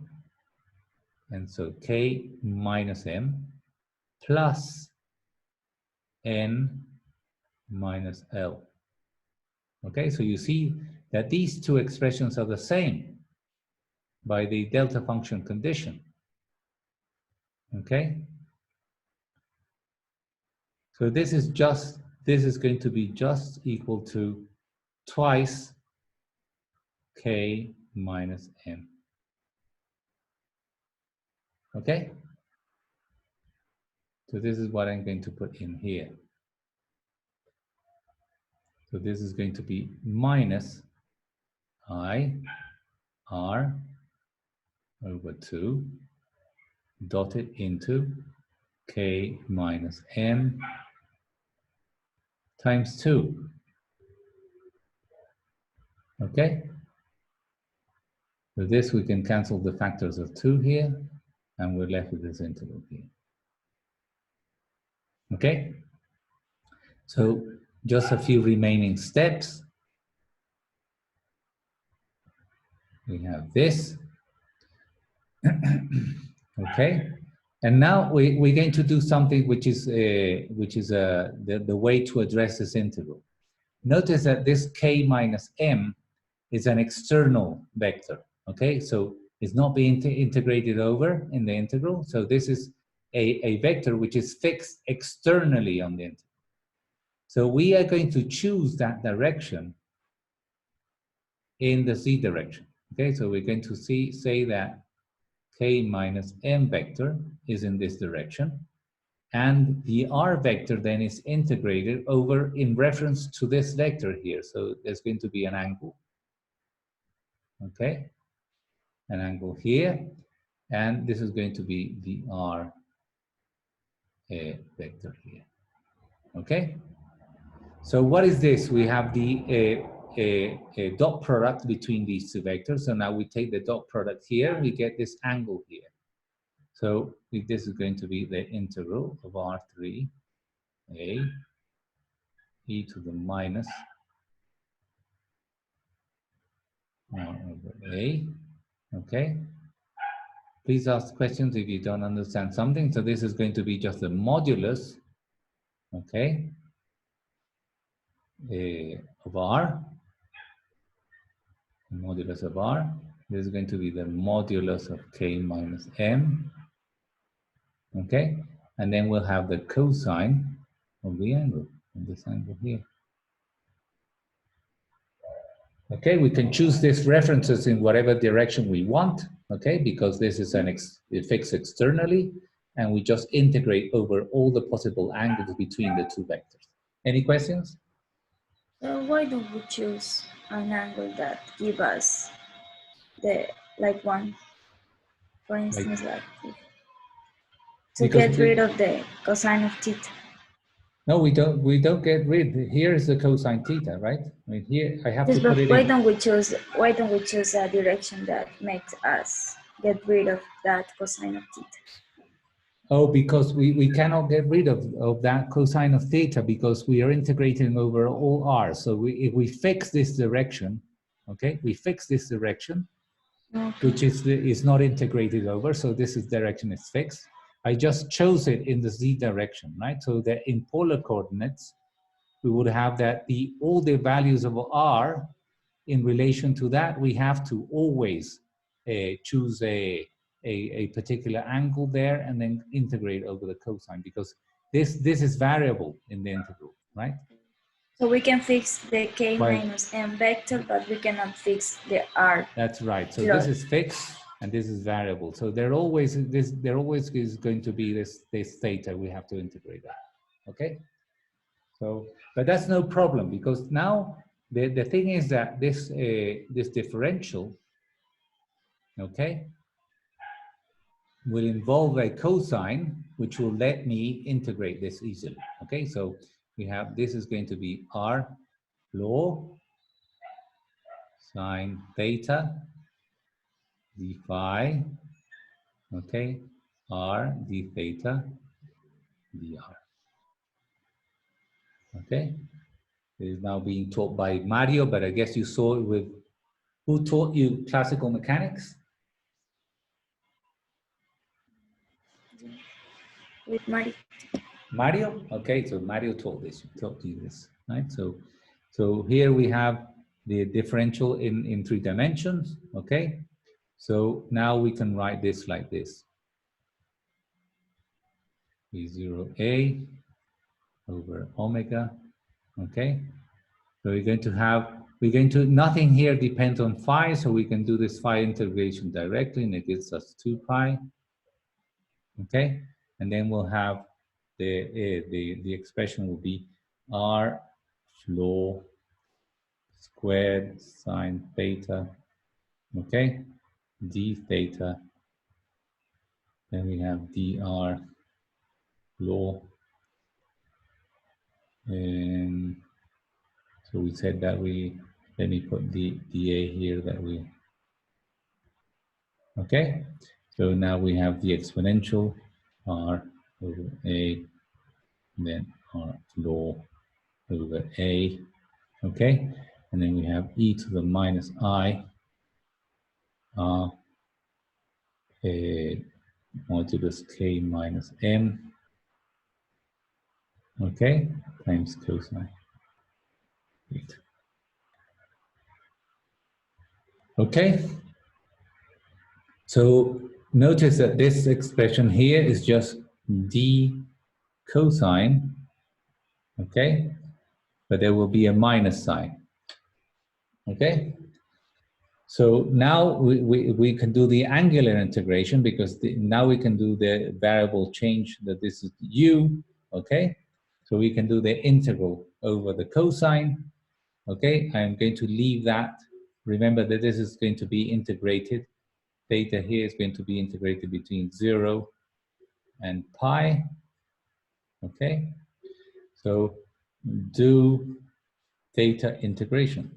And so K minus M plus N minus L. Okay, so you see that these two expressions are the same by the delta function condition. Okay? So this is going to be just equal to twice K minus M. Okay? So this is what I'm going to put in here. So this is going to be minus I R over 2 dotted into K minus M times 2. Okay? So this we can cancel the factors of 2 here, and we're left with this interval here. Okay? So just a few remaining steps. We have this. Okay? And now we're going to do something which is the way to address this integral. Notice that this K minus M is an external vector. Okay? So it's not being integrated over in the integral. So this is a vector which is fixed externally on the integral. So we are going to choose that direction in the z direction. Okay, so we're going to say that K minus M vector is in this direction, and the R vector then is integrated over in reference to this vector here. So there's going to be an angle. Okay, an angle here, and this is going to be the R vector here. Okay, so what is this? We have the a dot product between these two vectors. So now we take the dot product here, we get this angle here. So this is going to be the integral of R3 a e to the minus R over a. Okay. Please ask questions if you don't understand something. So this is going to be just the modulus, okay, of R. The modulus of R. This is going to be the modulus of K minus M. Okay, and then we'll have the cosine of the angle, of this angle here. Okay, we can choose these references in whatever direction we want, okay, because this is fixed externally, and we just integrate over all the possible angles between the two vectors. Any questions? Why don't we choose an angle that give us the like one, for instance, like to get rid of the cosine of theta? No, we don't. We don't get rid. Here is the cosine theta, right? I mean, here I have to put it in. Why don't we choose a direction that makes us get rid of that cosine of theta? Oh, because we cannot get rid of that cosine of theta because we are integrating over all r. So if we fix this direction, okay, we fix this direction, okay, which is not integrated over. So this direction is fixed. I just chose it in the z direction, right? So that in polar coordinates, we would have that all the values of r in relation to that, we have to always choose a particular angle there and then integrate over the cosine because this is variable in the integral, right? So we can fix the K minus M vector, but we cannot fix the R. That's right. So this is fixed and this is variable. So there always is going to be this theta we have to integrate that. Okay? So, but that's no problem because now the thing is that this differential, okay, will involve a cosine, which will let me integrate this easily. Okay, so we have, this is going to be R log sine theta d phi, okay, R d theta dr. Okay, it is now being taught by Mario, but I guess you saw it with, who taught you classical mechanics? With Mario. Mario? Okay, so Mario taught you this, right? So here we have the differential in 3 dimensions, okay? So now we can write this like this. V0a over omega, okay? So nothing here depends on phi, so we can do this phi integration directly, and it gives us 2 pi, okay? And then we'll have the expression will be r floor squared sine theta, okay? D theta, then we have dr floor, and so we said that let me put the dA here that we, okay? So now we have the exponential r over a, and then r floor over a, okay? And then we have e to the minus I r a modulus k minus m, okay? Times cosine theta. Okay? So notice that this expression here is just d cosine, okay? But there will be a minus sign, okay? So now we can do the angular integration, because now we can do the variable change that this is u, okay? So we can do the integral over the cosine, okay? I'm going to leave that. Remember that this is going to be integrated. Theta here is going to be integrated between 0 and pi, okay? So do theta integration,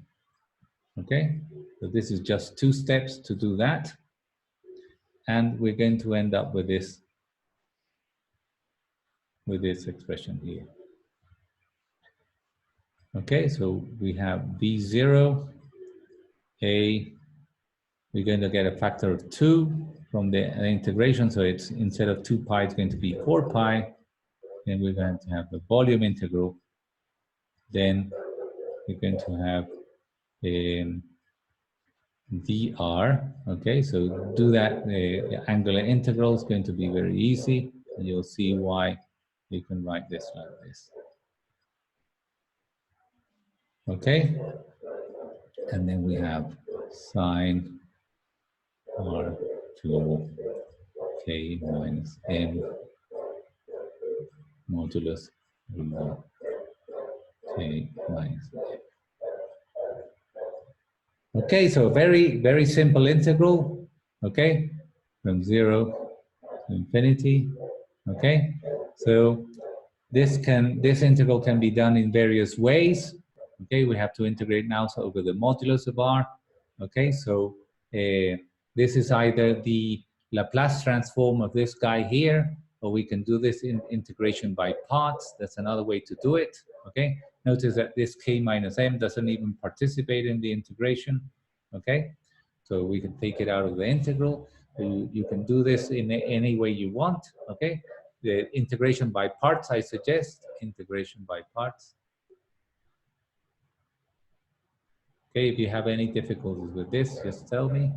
okay? So this is just 2 steps to do that. And we're going to end up with this expression here. Okay, so we have V0, a, we're going to get a factor of 2 from the integration. So it's, instead of 2 pi, it's going to be 4 pi. Then we're going to have the volume integral. Then we're going to have dr, okay, so do that. The angular integral is going to be very easy, and you'll see why you can write this like this. Okay, and then we have sine r floor k minus m modulus rho k minus m. Okay, so very, very simple integral, okay, from 0 to infinity, okay? So this integral can be done in various ways, okay? We have to integrate now over the modulus of r, okay? So this is either the Laplace transform of this guy here, or we can do this in integration by parts. That's another way to do it, okay? Notice that this k minus m doesn't even participate in the integration, okay? So we can take it out of the integral. You can do this in any way you want, okay? The integration by parts, I suggest integration by parts. Okay, if you have any difficulties with this, just tell me.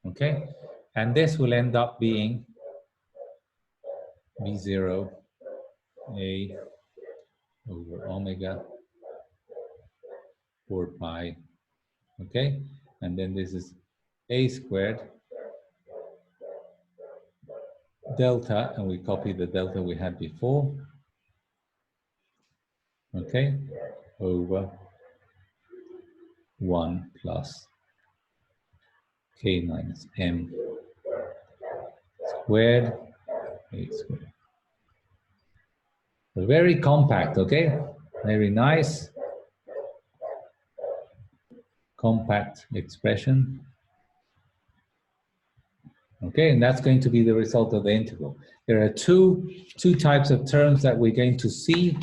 Okay, and this will end up being V0 a over omega 4 pi, okay? And then this is a squared delta, and we copy the delta we had before, okay, over 1 plus k minus m squared, a squared. So very compact, okay? Very nice. Compact expression. Okay, and that's going to be the result of the integral. There are two types of terms that we're going to see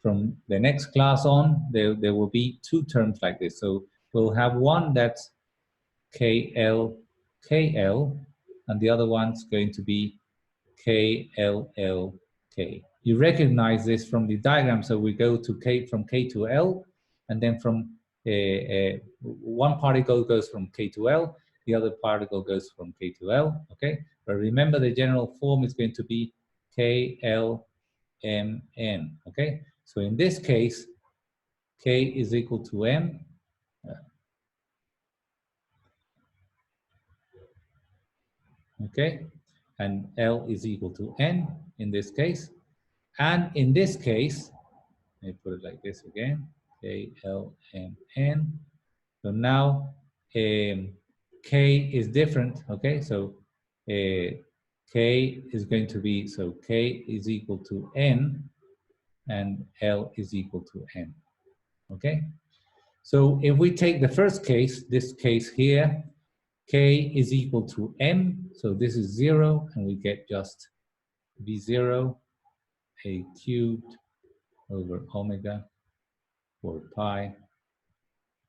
from the next class on. There will be two terms like this. So we'll have one that's KL, and the other one's going to be KLL, K. You recognize this from the diagram, so we go to K from K to L, and then from one particle goes from K to L, the other particle goes from K to L, okay? But remember the general form is going to be KLMN, okay? So in this case, K is equal to M, okay? And L is equal to N in this case. And in this case, let me put it like this again, KLMN. So now K is different, okay? So K is going to be, so K is equal to N and L is equal to N, okay? So if we take the first case, this case here, K is equal to M, so this is 0, and we get just V0, A cubed over omega 4 pi,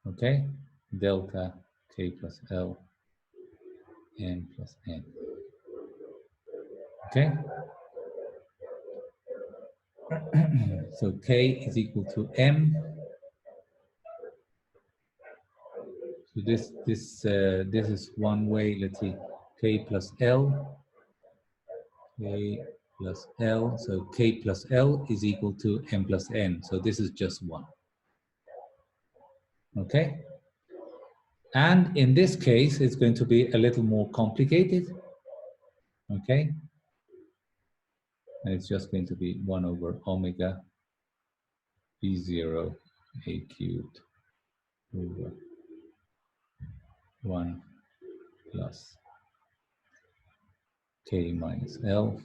okay? Delta K plus L, N plus N, okay? So K is equal to M. So this is one way. Let's see, K plus L, K plus L. So K plus L is equal to M plus N. So this is just one. Okay. And in this case, it's going to be a little more complicated. Okay. And it's just going to be 1 over omega V0 A cubed over 1 plus K minus L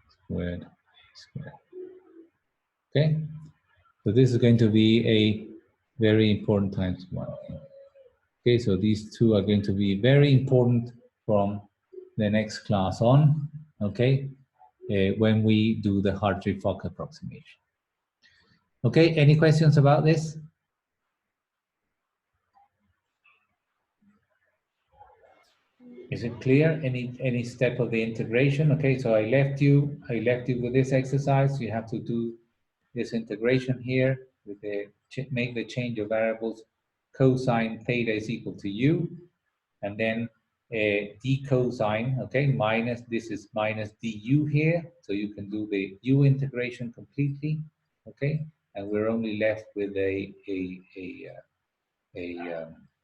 squared A squared. Okay, so this is going to be a very important times 1. Okay, so these two are going to be very important from the next class on, okay, when we do the Hartree-Fock approximation. Okay, any questions about this? Is it clear? Any step of the integration? Okay, so I left you with this exercise. You have to do this integration here with the make the change of variables. Cosine theta is equal to u, and then d cosine, okay, minus, this is minus du here, so you can do the u integration completely, okay, and we're only left with the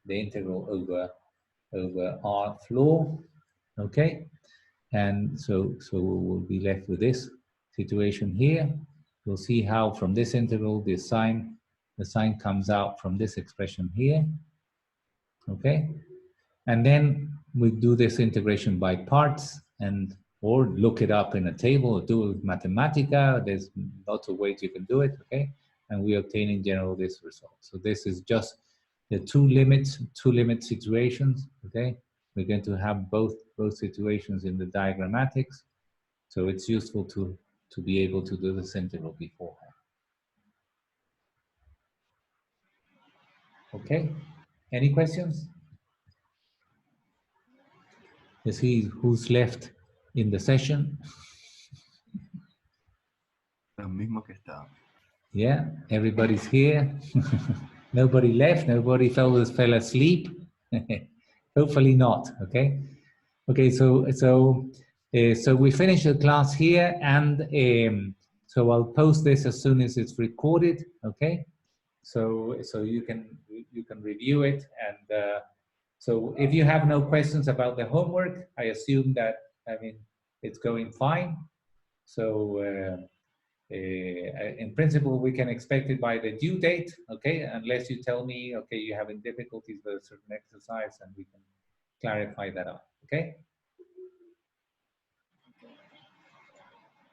integral over r floor, okay, and so we'll be left with this situation here. We'll see how from this integral the sign comes out from this expression here, okay, and then we do this integration by parts, and or look it up in a table, or do it with Mathematica. There's lots of ways you can do it, okay, and we obtain in general this result. So this is just the two limit situations, okay. We're going to have both situations in the diagrammatics, so it's useful to be able to do this integral beforehand. Okay, any questions? Let's see who's left in the session. Lo mismo que estaba. Yeah, everybody's here. Nobody left, nobody fell asleep. Hopefully not, okay? Okay, so we finish the class here, and so I'll post this as soon as it's recorded, okay? So you can review it, and so if you have no questions about the homework, I assume that, I mean, it's going fine. So in principle, we can expect it by the due date, okay? Unless you tell me, okay, you're having difficulties with a certain exercise, and we can clarify that out, okay?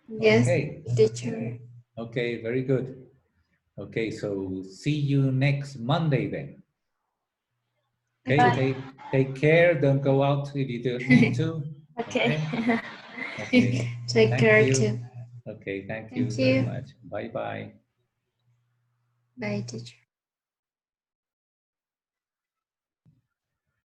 Yes, okay. Teacher. Okay, very good. Okay, so see you next Monday then. Okay, Bye. take care. Don't go out if you don't need to. Okay. Okay. Take Thank care you. too. Okay, thank you Thank very you. much. Bye-bye. Bye, teacher.